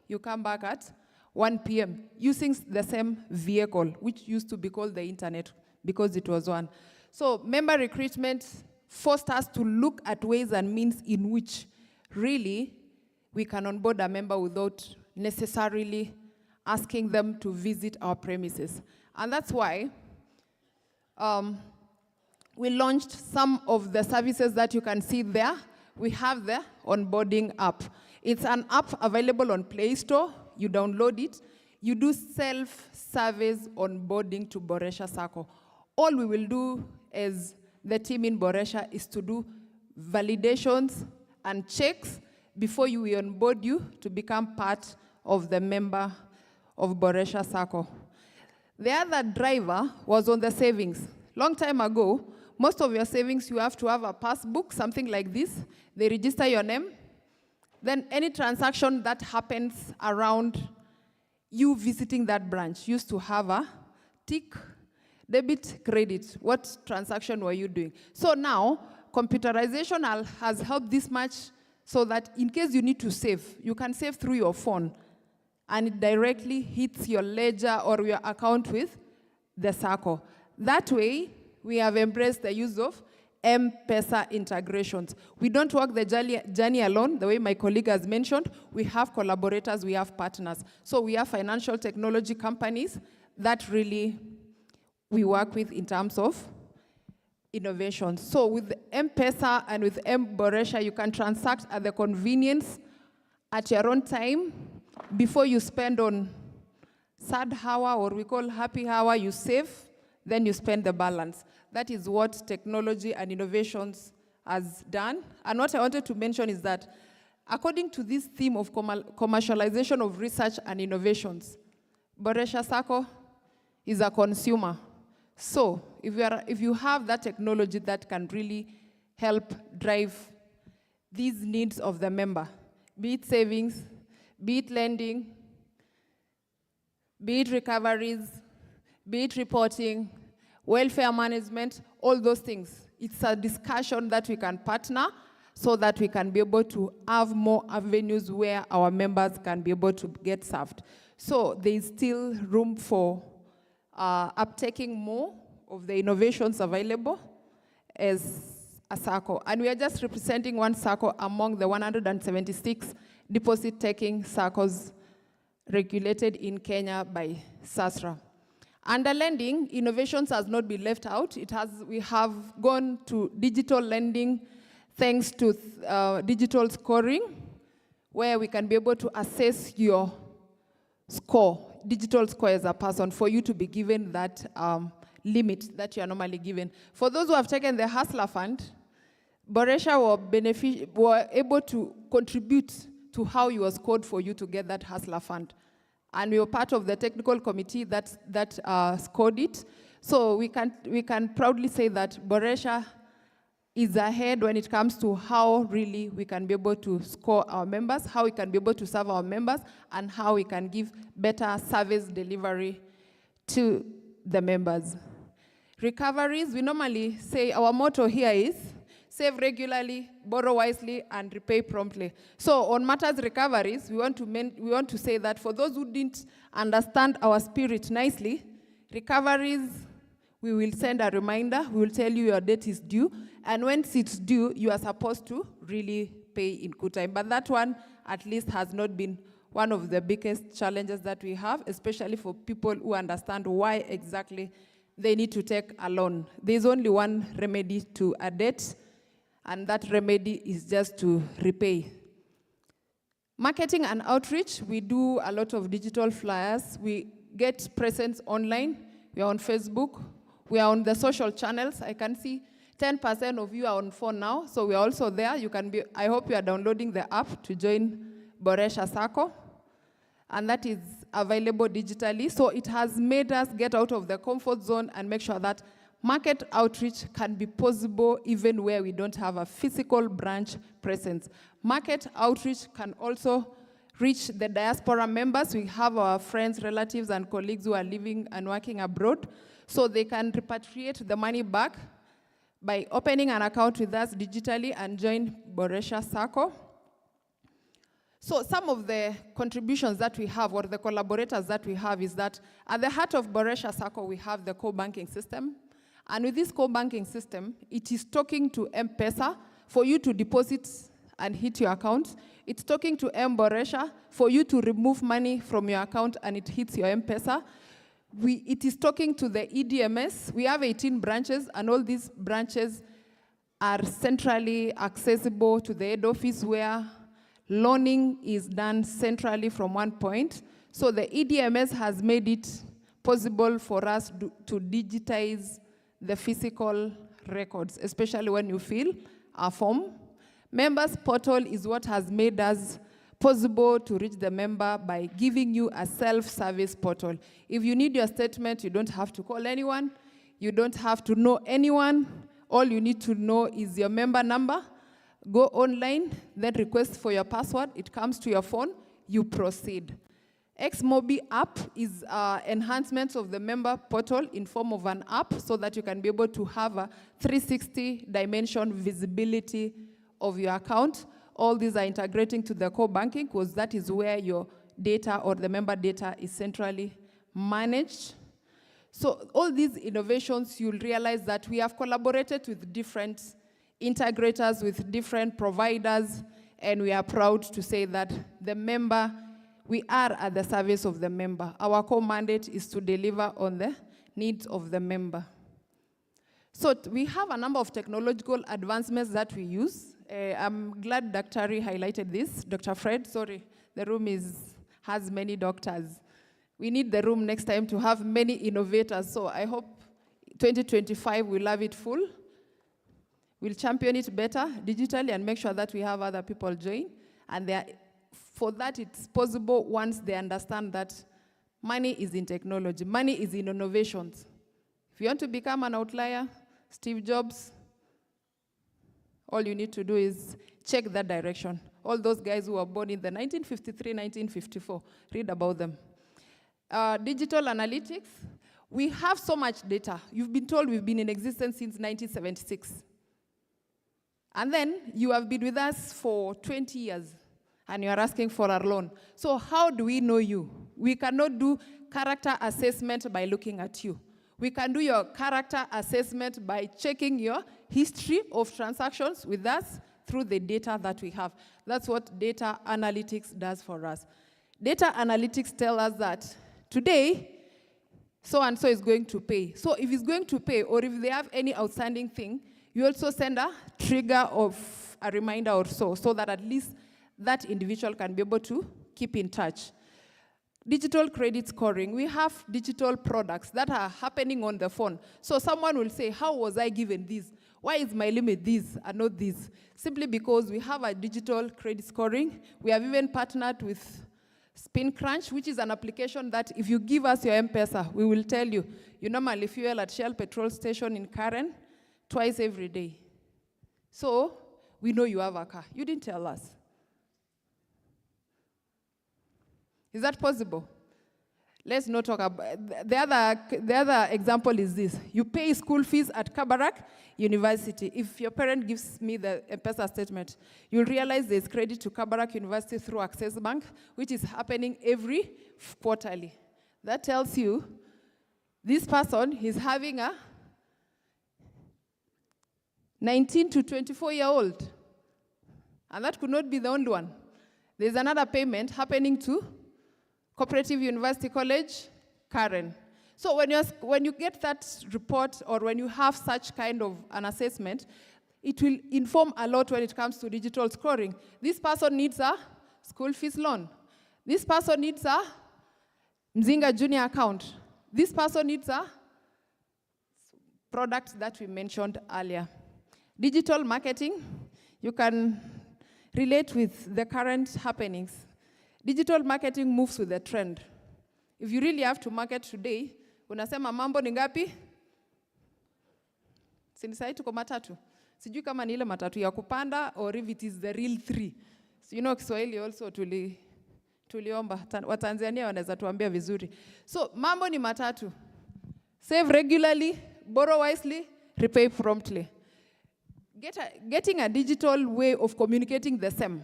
you come back at 1 p.m. using the same vehicle, which used to be called the internet because it was one. So member recruitment forced us to look at ways and means in which really we can onboard a member without necessarily asking them to visit our premises. And that's why we launched some of the services that you can see there. We have the onboarding app. It's an app available on Play Store. You download it. You do self-service onboarding to Boresha Sacco. All we will do as the team in Boresha is to do validations and checks before we onboard you to become part of the member of Boresha Sacco. The other driver was on the savings. Long time ago, most of your savings, you have to have a passbook, something like this. They register your name. Then any transaction that happens around you visiting that branch used to have a tick, debit, credit. What transaction were you doing? So now, computerization has helped this much so that in case you need to save, you can save through your phone, and it directly hits your ledger or your account with the Sacco. That way, we have embraced the use of M-Pesa integrations. We don't work the journey alone, the way my colleague has mentioned. We have collaborators, we have partners. So we have financial technology companies that really we work with in terms of innovation. So with M-Pesa and with M-Boresha, you can transact at the convenience at your own time. Before you spend on sad hour, or we call happy hour, you save, then you spend the balance. That is what technology and innovations has done. And what I wanted to mention is that according to this theme of commercialization of research and innovations, Boresha Sacco is a consumer. So if you have that technology that can really help drive these needs of the member, be it savings, be it lending, be it recoveries, be it reporting, welfare management, all those things. It's a discussion that we can partner so that we can be able to have more avenues where our members can be able to get served. So there is still room for uptaking more of the innovations available as a Sacco. And we are just representing one Sacco among the 176 deposit-taking Saccos regulated in Kenya by SASRA. Under lending, innovations has not been left out. We have gone to digital lending thanks to digital scoring, where we can be able to assess your score, digital score as a person, for you to be given that limit that you are normally given. For those who have taken the Hustler Fund, Boresha were able to contribute to how you were scored for you to get that Hustler Fund. And we were part of the technical committee that scored it. So we can proudly say that Boresha is ahead when it comes to how really we can be able to score our members, how we can be able to serve our members, and how we can give better service delivery to the members. Recoveries, we normally say our motto here is save regularly, borrow wisely, and repay promptly. So on matters recoveries, we want to say that for those who didn't understand our spirit nicely, recoveries, we will send a reminder, we will tell you your debt is due, and when it's due, you are supposed to really pay in good time. But that one, at least, has not been one of the biggest challenges that we have, especially for people who understand why exactly they need to take a loan. There's only one remedy to a debt, and that remedy is just to repay. Marketing and outreach, we do a lot of digital flyers. We get presence online. We are on Facebook. We are on the social channels. I can see 10% of you are on phone now, so we are also there. I hope you are downloading the app to join Boresha Sacco, and that is available digitally. So it has made us get out of the comfort zone and make sure that market outreach can be possible even where we don't have a physical branch presence. Market outreach can also reach the diaspora members. We have our friends, relatives, and colleagues who are living and working abroad, so they can repatriate the money back by opening an account with us digitally and join Boresha Sacco. So some of the contributions that we have, or the collaborators that we have, is that at the heart of Boresha Sacco, we have the core banking system. And with this core banking system, it is talking to M-Pesa for you to deposit and hit your account. It's talking to M-Boresha for you to remove money from your account and it hits your M-Pesa. It is talking to the EDMS. We have 18 branches, and all these branches are centrally accessible to the head office, where loaning is done centrally from one point. So the EDMS has made it possible for us to digitize the physical records, especially when you fill a form. Members portal is what has made us possible to reach the member by giving you a self-service portal. If you need your statement, you don't have to call anyone. You don't have to know anyone. All you need to know is your member number. Go online, then request for your password. It comes to your phone. You proceed. XMobi app is enhancements of the member portal in form of an app, so that you can be able to have a 360 dimension visibility of your account. All these are integrating to the core banking, because that is where your data or the member data is centrally managed. So all these innovations, you'll realize that we have collaborated with different integrators, with different providers, and we are proud to say that the member, we are at the service of the member. Our core mandate is to deliver on the needs of the member. So we have a number of technological advancements that we use. I'm glad Dr. highlighted this. Dr. Fred, sorry, the room has many doctors. We need the room next time to have many innovators. So I hope 2025 we'll have it full. We'll champion it better digitally and make sure that we have other people join. And for that, it's possible once they understand that money is in technology. Money is in innovations. If you want to become an outlier, Steve Jobs, all you need to do is check that direction. All those guys who were born in the 1953, 1954, read about them. Digital analytics, we have so much data. You've been told we've been in existence since 1976. And then you have been with us for 20 years, and you are asking for a loan. So how do we know you? We cannot do character assessment by looking at you. We can do your character assessment by checking your history of transactions with us through the data that we have. That's what data analytics does for us. Data analytics tell us that today, so-and-so is going to pay. So if he's going to pay, or if they have any outstanding thing, you also send a trigger of a reminder or so that at least that individual can be able to keep in touch. Digital credit scoring. We have digital products that are happening on the phone. So someone will say, how was I given this? Why is my limit this and not this? Simply because we have a digital credit scoring. We have even partnered with Spin Crunch, which is an application that if you give us your M-Pesa, we will tell you, you normally fuel at Shell petrol station in Karen twice every day. So we know you have a car. You didn't tell us. Is that possible? Let's not talk about, the other example is this. You pay school fees at Kabarak University. If your parent gives me the M-Pesa statement, you'll realize there's credit to Kabarak University through Access Bank, which is happening every quarterly. That tells you this person is having a 19 to 24-year-old. And that could not be the only one. There's another payment happening to Cooperative University College, Karen. So when you get that report or when you have such kind of an assessment, it will inform a lot when it comes to digital scoring. This person needs a school fees loan. This person needs a Mzinga Junior account. This person needs a product that we mentioned earlier. Digital marketing, you can relate with the current happenings. Digital marketing moves with the trend. If you really have to market today, unasema mambo ni ngapi? Sinisai tuko matatu. Sijui kama ni ile matatu ya kupanda or if it is the real 3. So you know Kiswahili also tuliomba. Watanzania wanaweza tuambia vizuri. So mambo ni matatu. Save regularly, borrow wisely, repay promptly. Getting a digital way of communicating the same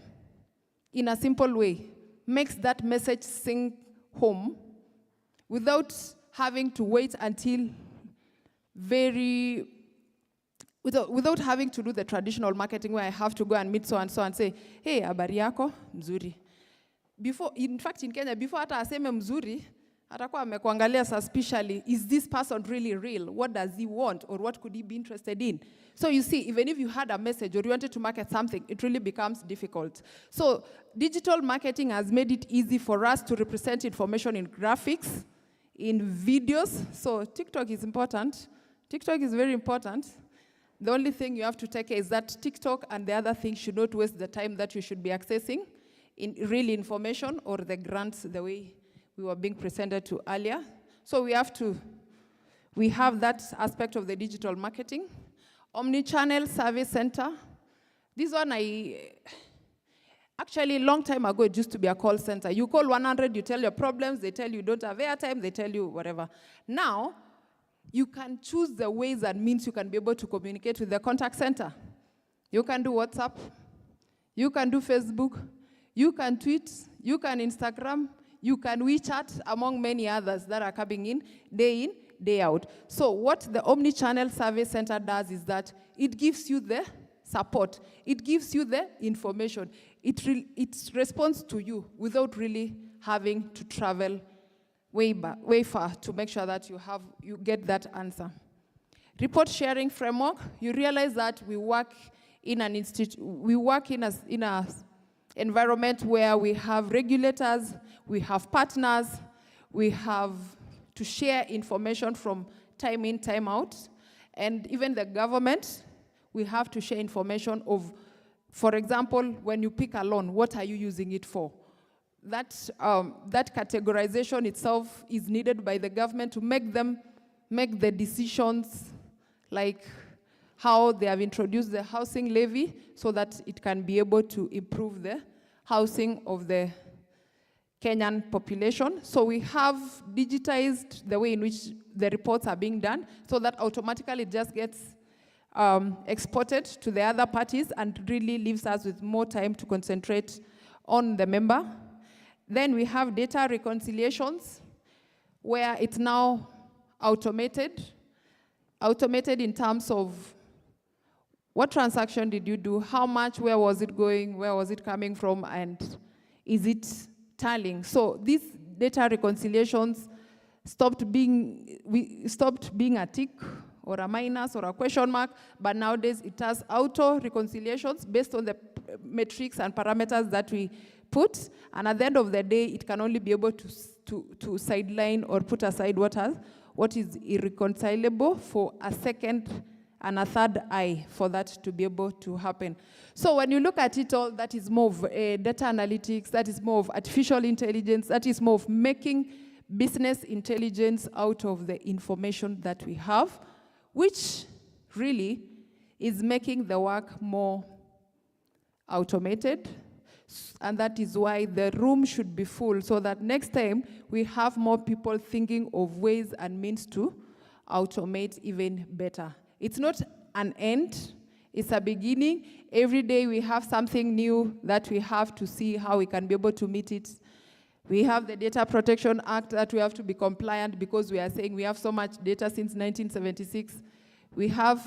in a simple way makes that message sink home without having to wait until without having to do the traditional marketing where I have to go and meet so and say, hey, habari yako, mzuri. In fact, in Kenya, before hata aseme mzuri, atakuwa amekuangalia suspiciously, is this person really real? What does he want? Or what could he be interested in? So you see, even if you had a message or you wanted to market something, it really becomes difficult. So digital marketing has made it easy for us to represent information in graphics, in videos. So TikTok is important. TikTok is very important. The only thing you have to take care is that TikTok and the other things should not waste the time that you should be accessing in real information or the grants the way we were being presented to earlier. So we have that aspect of the digital marketing. Omnichannel Service Center. This one actually a long time ago, it used to be a call center. You call 100, you tell your problems, they tell you don't have airtime, they tell you whatever. Now, you can choose the ways and means you can be able to communicate with the contact center. You can do WhatsApp, you can do Facebook, you can tweet, you can Instagram, you can WeChat, among many others that are coming in, day out. So what the Omnichannel Service Center does is that it gives you the support. It gives you the information. It responds to you without really having to travel way far to make sure that you get that answer. Report sharing framework, you realize that we work in an environment where we have regulators, we have partners, we have to share information from time in, time out, and even the government, we have to share information of, for example, when you pick a loan, what are you using it for? That categorization itself is needed by the government to make the decisions like how they have introduced the housing levy so that it can be able to improve the housing of the Kenyan population. So we have digitized the way in which the reports are being done so that automatically it just gets exported to the other parties and really leaves us with more time to concentrate on the member. Then we have data reconciliations where it's now automated in terms of what transaction did you do, how much, where was it going, where was it coming from, and is it tallying? So these data reconciliations stopped being a tick or a minus or a question mark, but nowadays it has auto reconciliations based on the metrics and parameters that we put, and at the end of the day, it can only be able to sideline or put aside what is irreconcilable for a and a third eye for that to be able to happen. So when you look at it all, that is more of data analytics, that is more of artificial intelligence, that is more of making business intelligence out of the information that we have, which really is making the work more automated. And that is why the room should be full, so that next time we have more people thinking of ways and means to automate even better. It's not an end, it's a beginning. Every day we have something new that we have to see how we can be able to meet it. We have the Data Protection Act that we have to be compliant because we are saying we have so much data since 1976. We have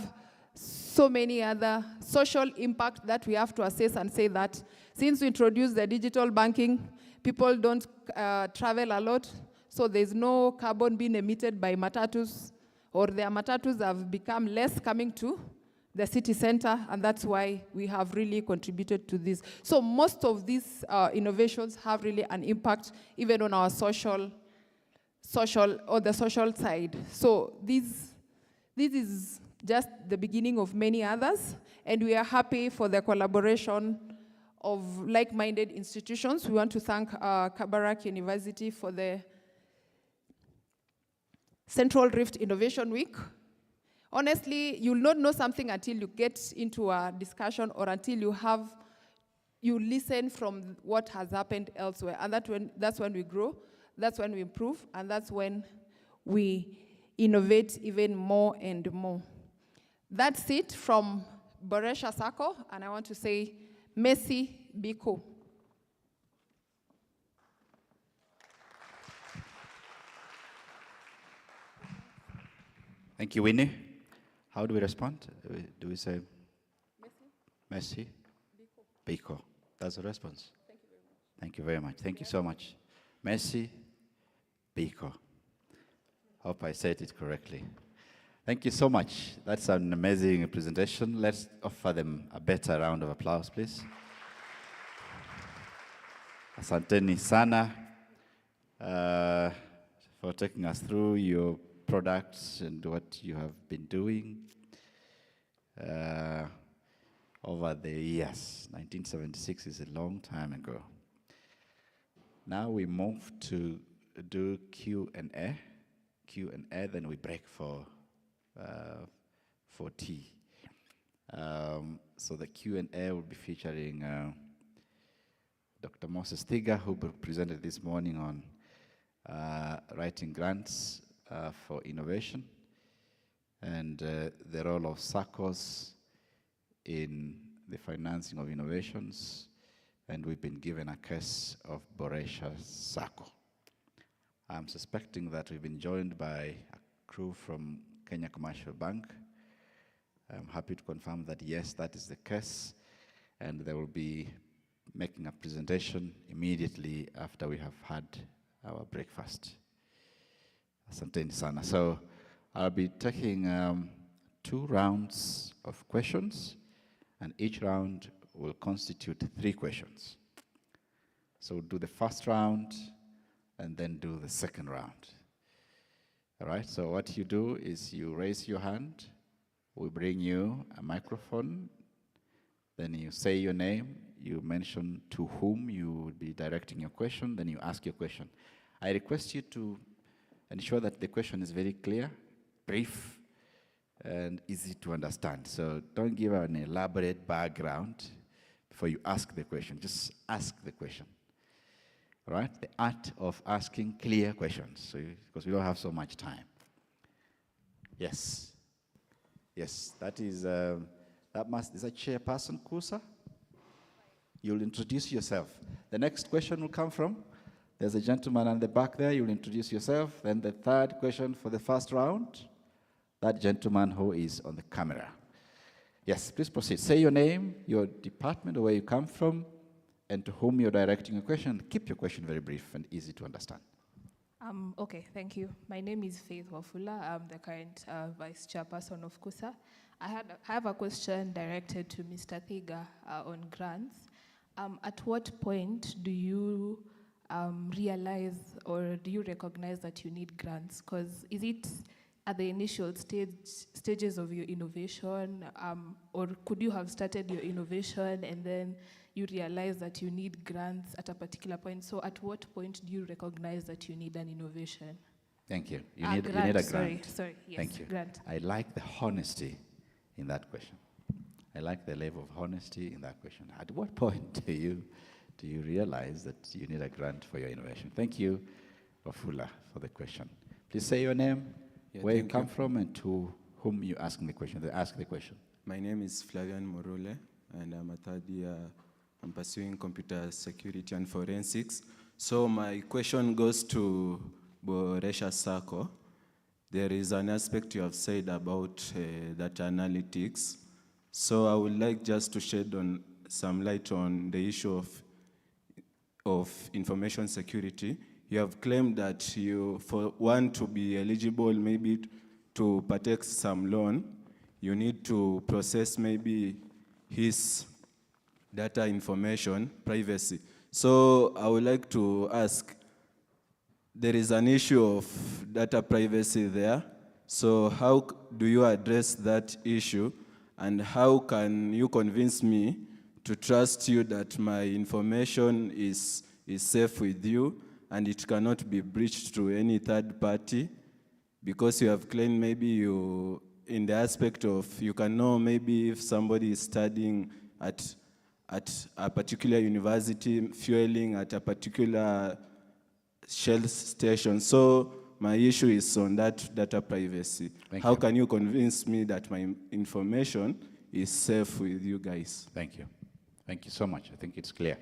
so many other social impact that we have to assess and say that since we introduced the digital banking, people don't travel a lot, so there's no carbon being emitted by matatus, or their matatus have become less coming to the city center, and that's why we have really contributed to this. So most of these innovations have really an impact even on our social or the social side. So this is just the beginning of many others, and we are happy for the collaboration of like-minded institutions. We want to thank Kabarak University for the Central Rift Innovation Week. Honestly, you'll not know something until you get into a discussion or until you listen from what has happened elsewhere. And that's when we grow, that's when we improve, and that's when we innovate even more and more. That's it from Boresha Sacco, and I want to say, Messi Biko. Thank you, Winnie. How do we respond? Do we say Messi? Biko. That's the response. Thank you very much. Thank you so much. Messi Biko. Hope I said it correctly. Thank you so much. That's an amazing presentation. Let's offer them a better round of applause, please. Asanteni sana for taking us through your products and what you have been doing over the years. 1976 is a long time ago. Now we move to do Q&A, then we break for tea. So the Q&A will be featuring Dr. Moses Thiga, who presented this morning on writing grants for innovation and the role of SACCOs in the financing of innovations. And we've been given a case of Boresha Sacco. I'm suspecting that we've been joined by a crew from Kenya Commercial Bank. I'm happy to confirm that yes, that is the case, and they will be making a presentation immediately after we have had our breakfast. Asanteni sana. So I'll be taking 2 rounds of questions, and each round will constitute 3 questions. So we'll do the first round and then do the second round. All right, so what you do is you raise your hand, we bring you a microphone, then you say your name, you mention to whom you will be directing your question, then you ask your question. I request you to ensure that the question is very clear, brief, and easy to understand. So don't give an elaborate background before you ask the question, just ask the question. All right, the art of asking clear questions, because we don't have so much time. Yes, that is, is that Chairperson Kusa? You'll introduce yourself. The next question will come from, there's a gentleman on the back there, you'll introduce yourself. Then the third question for the first round, that gentleman who is on the camera. Yes, please proceed. Say your name, your department, or where you come from, and to whom you're directing a question. Keep your question very brief and easy to understand. Okay, thank you. My name is Faith Wafula. I'm the current Vice Chairperson of KUSA. I have a question directed to Mr. Thiga on grants. At what point do you realize or do you recognize that you need grants? Because is it at the initial stages of your innovation, or could you have started your innovation and then you realize that you need grants at a particular point? So at what point do you recognize that you need an innovation? Thank you. You A need a grant, grant. sorry, yes, Thank you. grant. I like the honesty in that question. I like the level of honesty in that question. At what point do you realize that you need a grant for your innovation? Thank you, Wafula, for the question. Please say your name, where you come from, and to whom you asking the question. They ask the question. My name is Flavian Morule, and I'm a third year. I'm pursuing computer security and forensics. So my question goes to Boresha Sacco. There is an aspect you have said about data analytics. So I would like just to shed some light on the issue of information security. You have claimed that for one to be eligible maybe to partake some loan, you need to process maybe his data information, privacy. So I would like to ask, there is an issue of data privacy there. So how do you address that issue? And how can you convince me to trust you that my information is safe with you and it cannot be breached to any third party? Because you have claimed maybe in the aspect of, you can know maybe if somebody is studying at a particular university, fueling at a particular Shell station. So my issue is on that data privacy. How can you convince me that my information is safe with you guys? Thank you. Thank you so much. I think it's clear.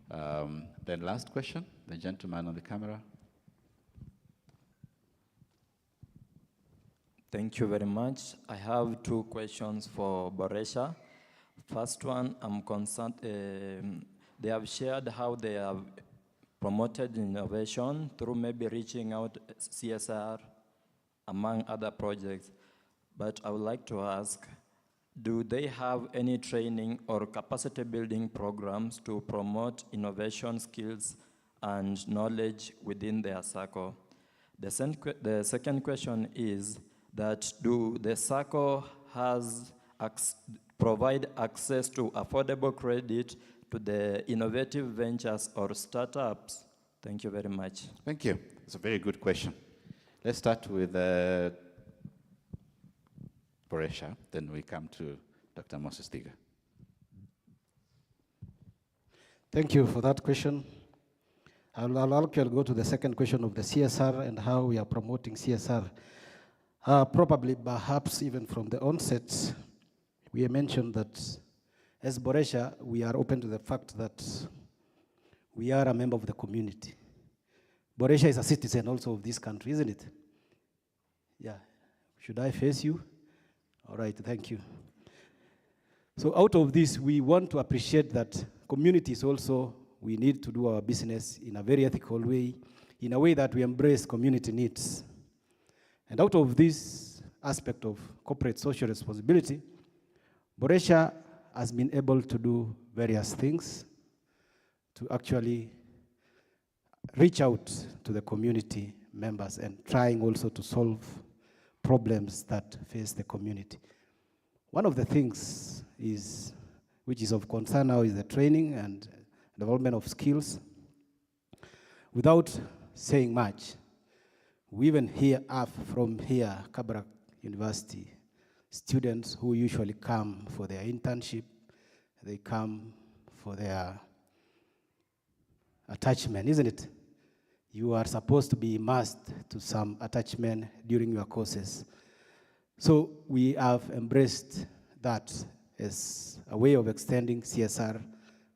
Then last question, the gentleman on the camera. Thank you very much. I have two questions for Boresha. First one, I'm concerned, they have shared how they have promoted innovation through maybe reaching out CSR among other projects. But I would like to ask, do they have any training or capacity building programs to promote innovation skills and knowledge within their circle? The second question is that do the circle provide access to affordable credit to the innovative ventures or startups? Thank you very much. Thank you. It's a very good question. Let's start with Boresha, then we come to Dr. Moses Thiga. Thank you for that question. I'll actually go to the second question of the CSR and how we are promoting CSR. Probably, perhaps even from the onset, we mentioned that as Boresha, we are open to the fact that we are a member of the community. Boresha is a citizen also of this country, isn't it? Yeah. Should I face you? All right, thank you. So out of this, we want to appreciate that communities also, we need to do our business in a very ethical way, in a way that we embrace community needs. And out of this aspect of corporate social responsibility, Boresha has been able to do various things to actually reach out to the community members and trying also to solve problems that face the community. One of the things which is of concern now is the training and development of skills. Without saying much, we even have from here, Kabarak University, students who usually come for their internship, they come for their attachment, isn't it? You are supposed to be immersed to some attachment during your courses. So we have embraced that as a way of extending CSR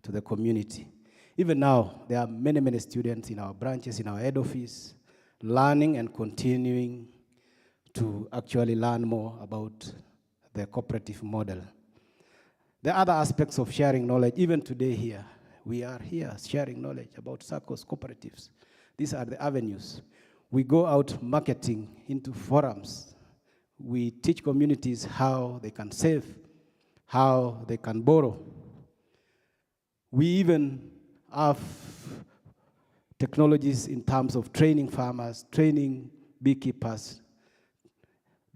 to the community. Even now, there are many, many students in our branches, in our head office, learning and continuing to actually learn more about the cooperative model. The other aspects of sharing knowledge, even today here, we are here sharing knowledge about circles, cooperatives. These are the avenues. We go out marketing into forums. We teach communities how they can save, how they can borrow. We even have technologies in terms of training farmers, training beekeepers,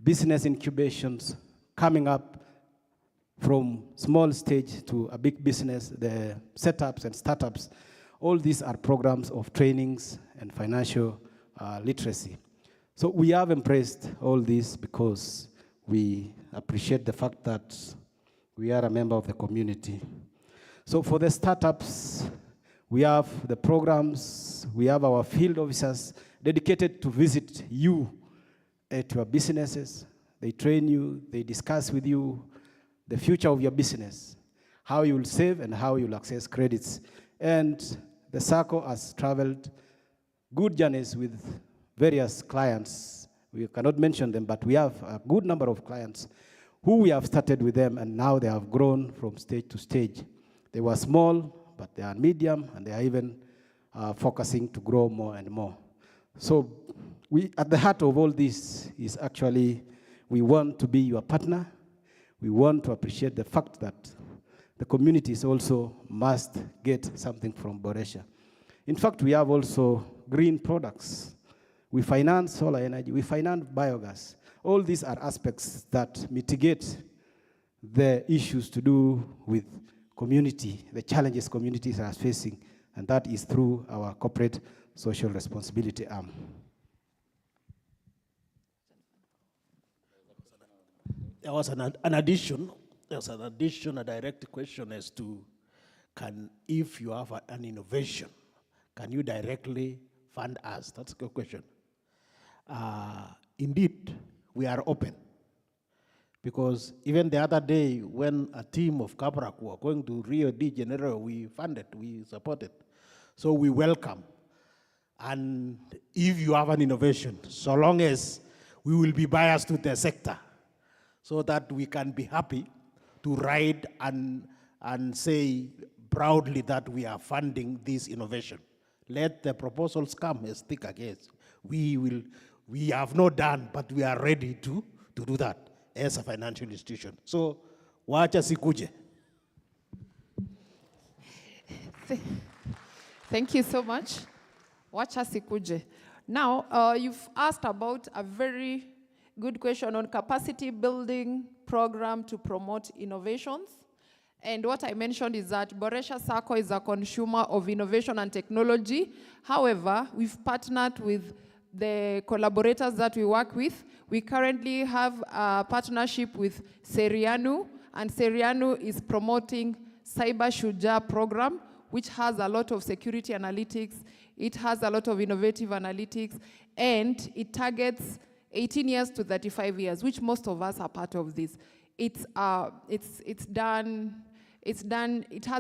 business incubations coming up from small stage to a big business, the setups and startups. All these are programs of trainings and financial literacy. So we have embraced all this because we appreciate the fact that we are a member of the community. So for the startups, we have the programs, we have our field officers dedicated to visit you at your businesses. They train you, they discuss with you the future of your business, how you will save and how you will access credits. And the circle has traveled good journeys with various clients. We cannot mention them, but we have a good number of clients who we have started with them, and now they have grown from stage to stage. They were small, but they are medium, and they are even focusing to grow more and more. So at the heart of all this is actually we want to be your partner. We want to appreciate the fact that the communities also must get something from Boresha. In fact, we have also green products. We finance solar energy, we finance biogas. All these are aspects that mitigate the issues to do with community, the challenges communities are facing, and that is through our corporate social responsibility arm. There was an addition. There's an addition, a direct question as to if you have an innovation, can you directly fund us? That's a good question. Indeed, we are open. Because even the other day, when a team of Kabrak were going to Rio de Janeiro, we funded, we supported. So we welcome. And if you have an innovation, so long as we will be biased to the sector, so that we can be happy to ride and say proudly that we are funding this innovation. Let the proposals come as thick as we have not done, but we are ready to do that as a financial institution. So, wacha sikuje. Thank you so much. Wacha sikuje. Now, you've asked about a very good question on capacity building program to promote innovations. And what I mentioned is that Boresha Sacco is a consumer of innovation and technology. However, we've partnered with the collaborators that we work with. We currently have a partnership with Serianu, and Serianu is promoting Cyber Shuja program, which has a lot of security analytics. It has a lot of innovative analytics, and it targets 18 years to 35 years, which most of us are part of this. It has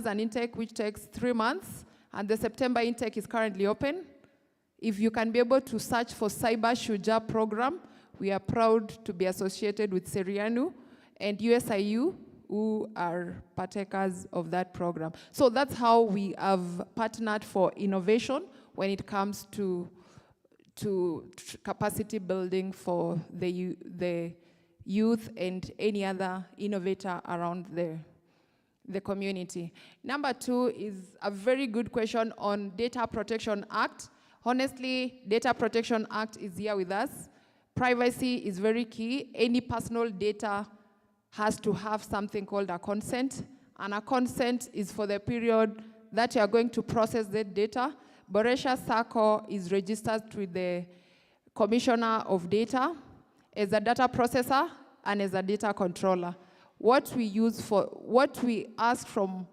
an intake which takes 3 months, and the September intake is currently open. If you can be able to search for Cyber Shuja program, we are proud to be associated with Serianu and USIU, who are partakers of that program. So that's how we have partnered for innovation when it comes to capacity building for the youth and any other innovator around the community. Number 2 is a very good question on Data Protection Act. Honestly, Data Protection Act is here with us. Privacy is very key. Any personal data has to have something called a consent, and a consent is for the period that you are going to process that data. Boresha Sacco is registered with the Commissioner of Data as a data processor and as a data controller. What we ask from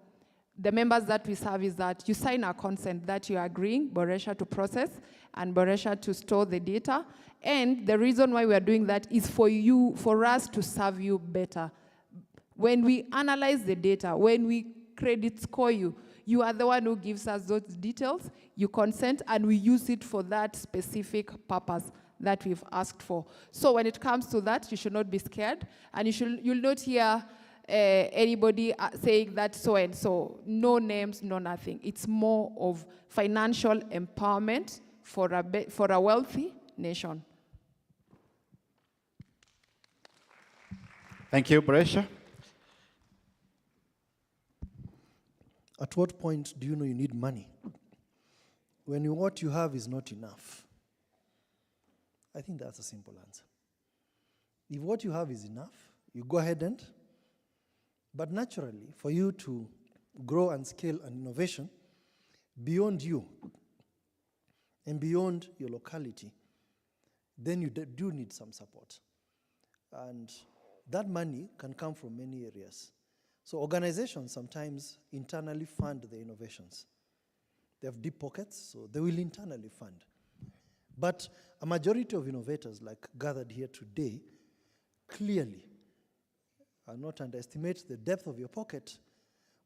the members that we serve is that you sign a consent that you are agreeing Boresha to process and Boresha to store the data. And the reason why we are doing that is for us to serve you better. When we analyze the data, when we credit score you, you are the one who gives us those details, you consent, and we use it for that specific purpose that we've asked for. So when it comes to that, you should not be scared, and you'll not hear anybody saying that so and so, no names, no nothing. It's more of financial empowerment for a wealthy nation. Thank you, Boresha. At what point do you know you need money? When what you have is not enough. I think that's a simple answer. If what you have is enough, you go ahead and, but naturally, for you to grow and scale an innovation beyond you and beyond your locality, then you do need some support. And that money can come from many areas. So organizations sometimes internally fund the innovations. They have deep pockets, so they will internally fund. But a majority of innovators, like gathered here today, clearly, I'll not underestimate the depth of your pocket,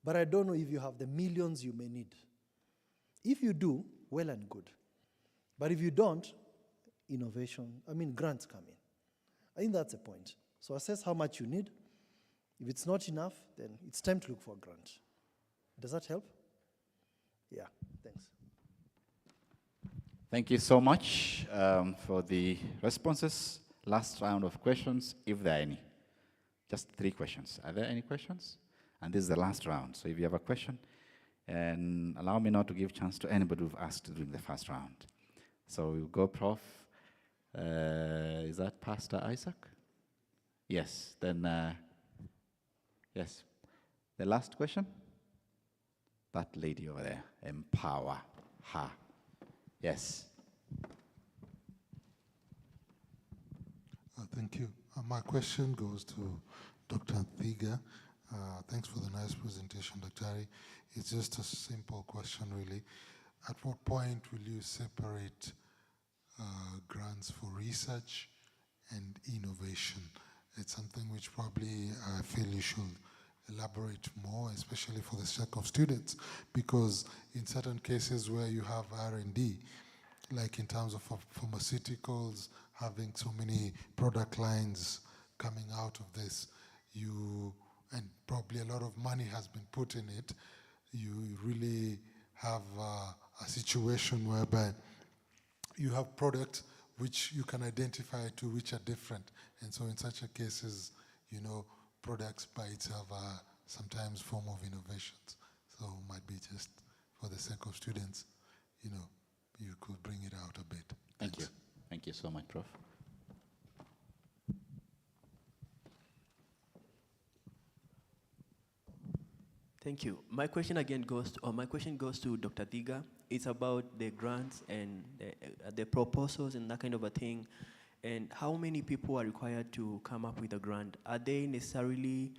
but I don't know if you have the millions you may need. If you do, well and good. But if you don't, grants come in. I think that's the point. So assess how much you need. If it's not enough, then it's time to look for a grant. Does that help? Yeah, thanks. Thank you so much for the responses. Last round of questions, if there are any. Just 3 questions. Are there any questions? And this is the last round. So if you have a question, and allow me not to give chance to anybody who've asked during the first round. So we'll go, Prof. Is that Pastor Isaac? Yes. Then, yes. The last question? That lady over there. Empower her. Yes. Thank you. My question goes to Dr. Thiga. Thanks for the nice presentation, Dr. Ari. It's just a simple question, really. At what point will you separate grants for research and innovation? It's something which probably I feel you should elaborate more, especially for the sake of students, because in certain cases where you have R&D, like in terms of pharmaceuticals, having so many product lines coming out of this, and probably a lot of money has been put in it, you really have a situation whereby you have products which you can identify to which are different. And so in such a cases, products by itself are sometimes form of innovations. So it might be just for the sake of students, you could bring it out a bit. Thank you. Thank you so much, Prof. Thank you. My question goes to Dr. Thiga. It's about the grants and the proposals and that kind of a thing. And how many people are required to come up with a grant? Are they necessarily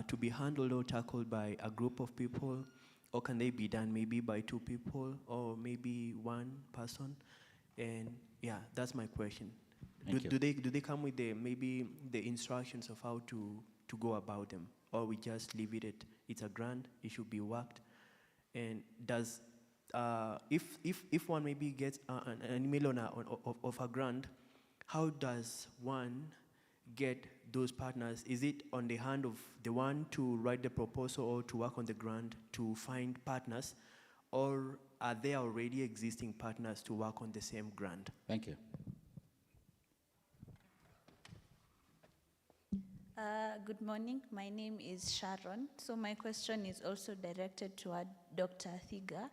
to be handled or tackled by a group of people? Or can they be done maybe by 2 people or maybe 1 person? And yeah, that's my question. Do they come with maybe the instructions of how to go about them? Or we just leave it at it's a grant, it should be worked? And does, if one maybe gets an email of a grant, how does one get those partners? Is it on the hand of the one to write the proposal or to work on the grant to find partners? Or are there already existing partners to work on the same grant? Thank you. Good morning. My name is Sharon. So my question is also directed toward Dr. Thiga.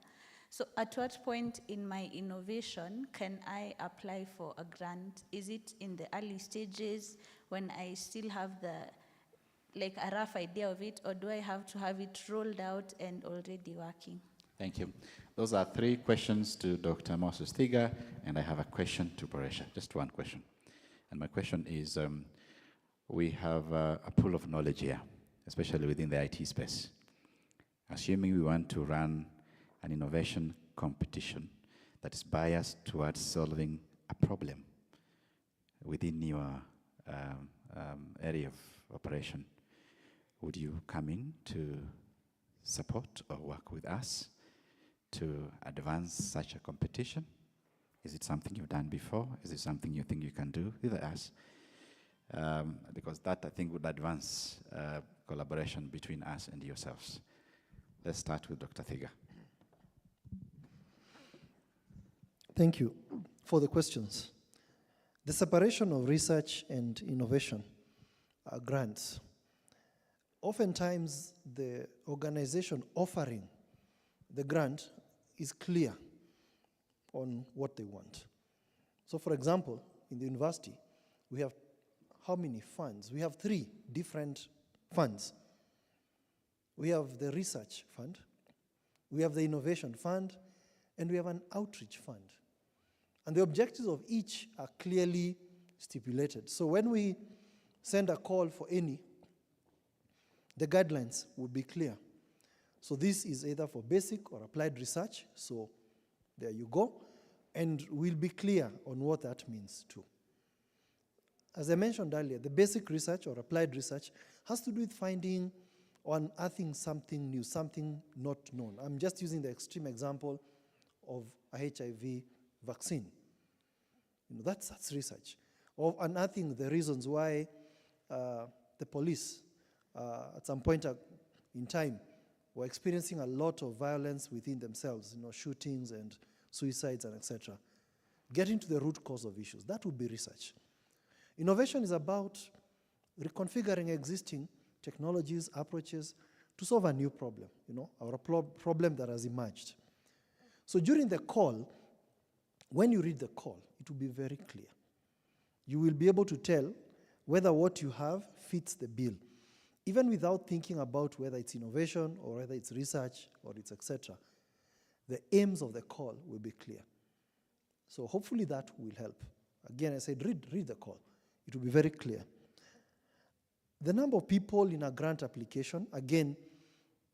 So at what point in my innovation can I apply for a grant? Is it in the early stages when I still have a rough idea of it, or do I have to have it rolled out and already working? Thank you. Those are 3 questions to Dr. Moses Thiga, and I have a question to Boresha, just 1 question. And my question is, we have a pool of knowledge here, especially within the IT space. Assuming we want to run an innovation competition that is biased towards solving a problem within your area of operation, would you come in to support or work with us to advance such a competition? Is it something you've done before? Is it something you think you can do with us? Because that, I think, would advance collaboration between us and yourselves. Let's start with Dr. Thiga. Thank you for the questions. The separation of research and innovation grants. Oftentimes, the organization offering the grant is clear on what they want. So, for example, in the university, we have how many funds? We have 3 different funds. We have the research fund, we have the innovation fund, and we have an outreach fund. And the objectives of each are clearly stipulated. So when we send a call for any, the guidelines will be clear. So this is either for basic or applied research, so there you go. And we'll be clear on what that means too. As I mentioned earlier, the basic research or applied research has to do with finding or unearthing something new, something not known. I'm just using the extreme example of a HIV vaccine. That's research. Or unearthing the reasons why the police, at some point in time, were experiencing a lot of violence within themselves, shootings and suicides and etc. Getting to the root cause of issues, that would be research. Innovation is about reconfiguring existing technologies, approaches to solve a new problem, or a problem that has emerged. So during the call, when you read the call, it will be very clear. You will be able to tell whether what you have fits the bill, even without thinking about whether it's innovation or whether it's research or it's etc. The aims of the call will be clear. So hopefully that will help. Again, I said read the call. It will be very clear. The number of people in a grant application, again,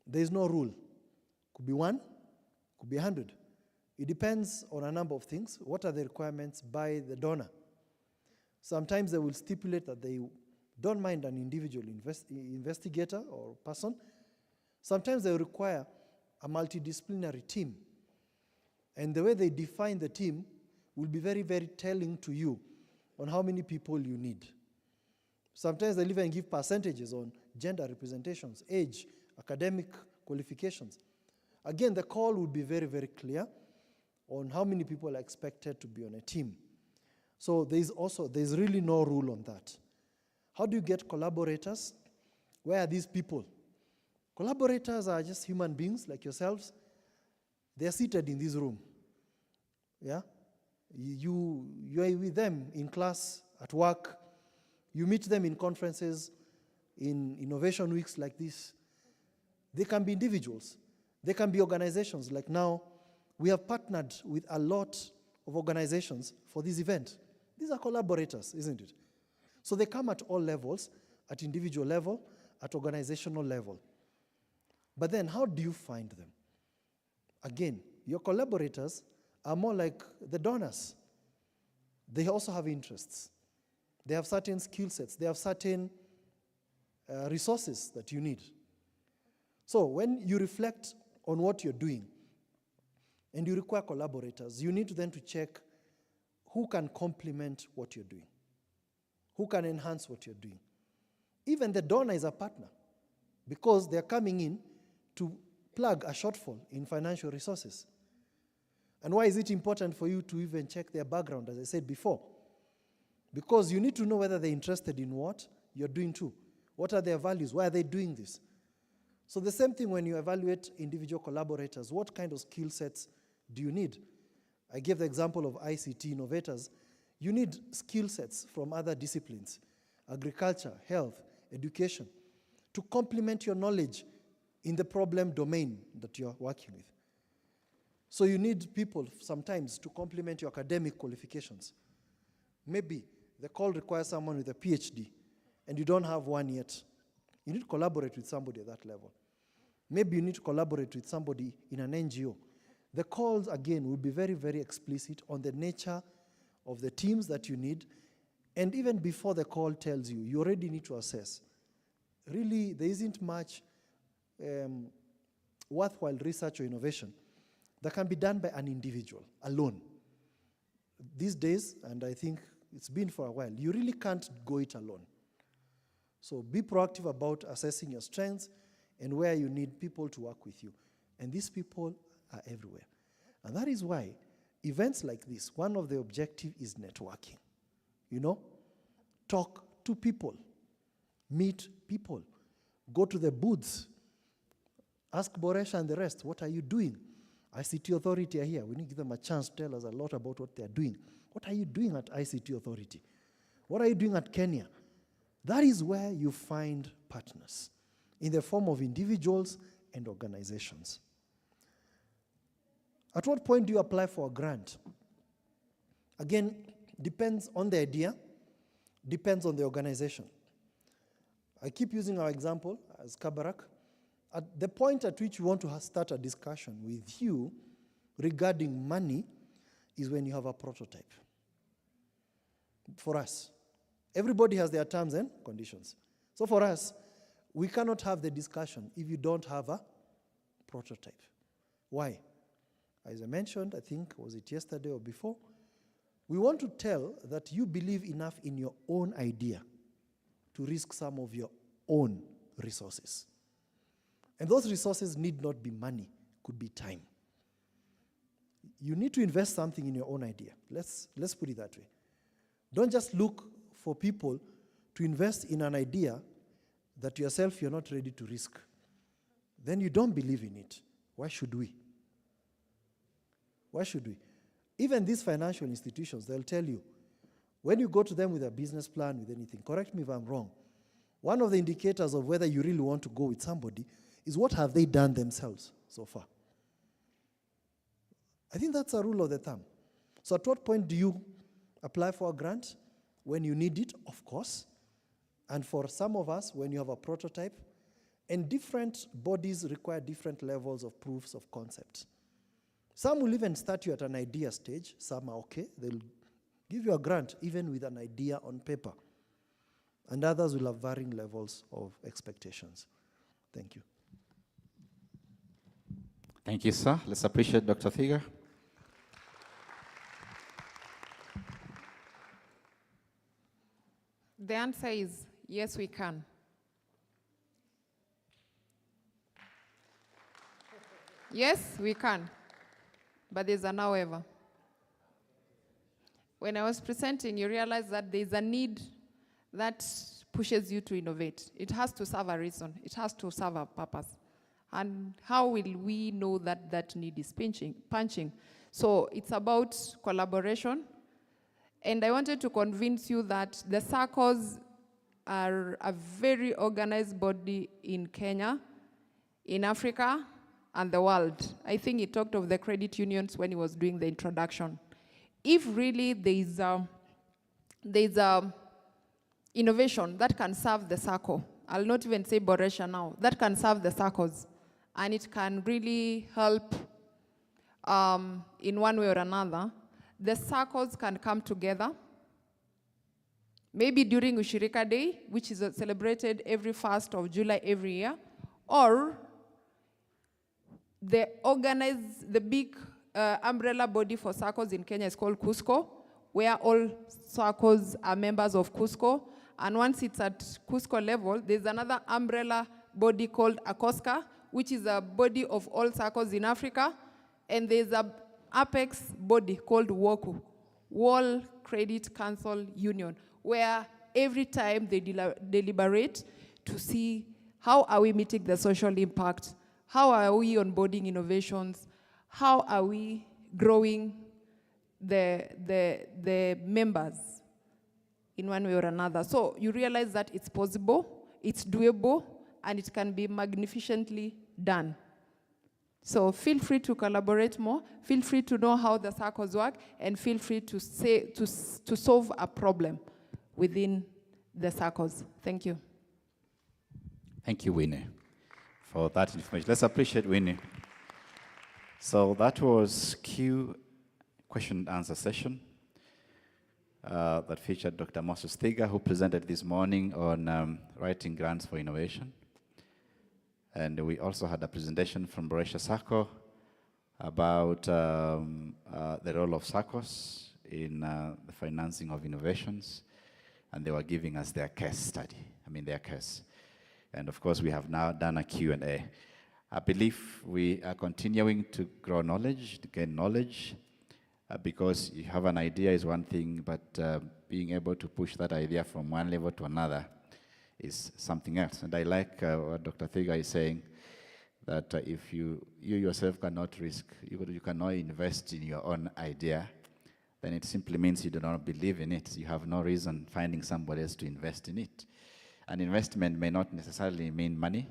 there is no rule. Could be 1, could be 100. It depends on a number of things. What are the requirements by the donor? Sometimes they will stipulate that they don't mind an individual investigator or person. Sometimes they require a multidisciplinary team. And the way they define the team will be very, very telling to you on how many people you need. Sometimes they'll even give percentages on gender representations, age, academic qualifications. Again, the call will be very, very clear on how many people are expected to be on a team. So there's really no rule on that. How do you get collaborators? Where are these people? Collaborators are just human beings like yourselves. They're seated in this room. Yeah? You are with them in class, at work. You meet them in conferences, in innovation weeks like this. They can be individuals. They can be organizations. Like now, we have partnered with a lot of organizations for this event. These are collaborators, isn't it? So they come at all levels, at individual level, at organizational level. But then how do you find them? Again, your collaborators are more like the donors. They also have interests. They have certain skill sets. They have certain resources that you need. So when you reflect on what you're doing and you require collaborators, you need then to check who can complement what you're doing, who can enhance what you're doing. Even the donor is a partner because they're coming in to plug a shortfall in financial resources. And why is it important for you to even check their background, as I said before? Because you need to know whether they're interested in what you're doing too. What are their values? Why are they doing this? So the same thing when you evaluate individual collaborators, what kind of skill sets do you need? I gave the example of ICT innovators. You need skill sets from other disciplines, agriculture, health, education, to complement your knowledge in the problem domain that you're working with. So you need people sometimes to complement your academic qualifications. Maybe the call requires someone with a PhD and you don't have one yet. You need to collaborate with somebody at that level. Maybe you need to collaborate with somebody in an NGO. The calls, again, will be very, very explicit on the nature of the teams that you need. And even before the call tells you, you already need to assess. Really, there isn't much worthwhile research or innovation that can be done by an individual alone. These days, and I think it's been for a while, you really can't go it alone. So be proactive about assessing your strengths and where you need people to work with you. And these people are everywhere. And that is why events like this, one of the objectives is networking. Talk to people, meet people, go to the booths, ask Boresha and the rest, what are you doing? ICT Authority are here. We need to give them a chance to tell us a lot about what they're doing. What are you doing at ICT Authority? What are you doing at Kenya? That is where you find partners in the form of individuals and organizations. At what point do you apply for a grant? Again, depends on the idea, depends on the organization. I keep using our example as Kabarak. At the point at which we want to start a discussion with you regarding money is when you have a prototype. For us, everybody has their terms and conditions. So for us, we cannot have the discussion if you don't have a prototype. Why? As I mentioned, I think, was it yesterday or before? We want to tell that you believe enough in your own idea to risk some of your own resources. And those resources need not be money, could be time. You need to invest something in your own idea. Let's put it that way. Don't just look for people to invest in an idea that yourself you're not ready to risk. Then you don't believe in it. Why should we? Why should we? Even these financial institutions, they'll tell you, when you go to them with a business plan, with anything, correct me if I'm wrong, one of the indicators of whether you really want to go with somebody is what have they done themselves so far. I think that's a rule of the thumb. So at what point do you apply for a grant? When you need it, of course. And for some of us, when you have a prototype, and different bodies require different levels of proofs of concept. Some will even start you at an idea stage. Some are okay. They'll give you a grant even with an idea on paper. And others will have varying levels of expectations. Thank you. Thank you, sir. Let's appreciate Dr. Thiga. The answer is yes, we can. Yes, we can. But there's an however. When I was presenting, you realize that there's a need that pushes you to innovate. It has to serve a reason. It has to serve a purpose. And how will we know that that need is punching? So it's about collaboration. And I wanted to convince you that the SACCOs are a very organized body in Kenya, in Africa, and the world. I think he talked of the credit unions when he was doing the introduction. If really there's a innovation that can serve the SACCO, I'll not even say Boresha now, that can serve the SACCOs, and it can really help in one way or another, the SACCOs can come together, maybe during Ushirika Day, which is celebrated every 1st of July every year, or the big umbrella body for SACCOs in Kenya is called Cusco, where all SACCOs are members of Cusco. And once it's at Cusco level, there's another umbrella body called ACOSCA, which is a body of all SACCOs in Africa. And there's an apex body called WOCU, World Credit Council Union, where every time they deliberate to see how are we meeting the social impact, how are we onboarding innovations, how are we growing the members in one way or another. So you realize that it's possible, it's doable, and it can be magnificently done. So feel free to collaborate more, feel free to know how the SACCOs work, and feel free to solve a problem within the SACCOs. Thank you. Thank you, Winnie, for that information. Let's appreciate Winnie. So that was question and answer session that featured Dr. Moses Thiga, who presented this morning on writing grants for innovation. And we also had a presentation from Boresha SACCO about the role of SACCOs in the financing of innovations. And they were giving us their case study, their case. And of course, we have now done a Q&A. I believe we are continuing to grow knowledge, to gain knowledge, because you have an idea is one thing, but being able to push that idea from one level to another is something else. And I like what Dr. Thiga is saying, that if you yourself cannot risk, you cannot invest in your own idea, then it simply means you do not believe in it. You have no reason finding somebody else to invest in it. An investment may not necessarily mean money.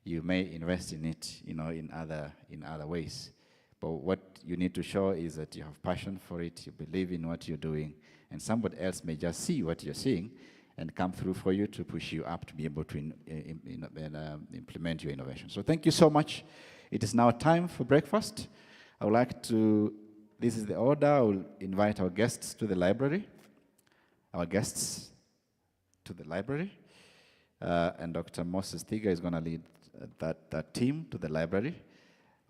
You may invest in it, in other ways. But what you need to show is that you have passion for it, you believe in what you're doing, and somebody else may just see what you're seeing and come through for you to push you up to be able to implement your innovation. So thank you so much. It is now time for breakfast. I would like to, this is the order, I will invite our guests to the library. Our guests to the library. And Dr. Moses Thiga is going to lead that team to the library.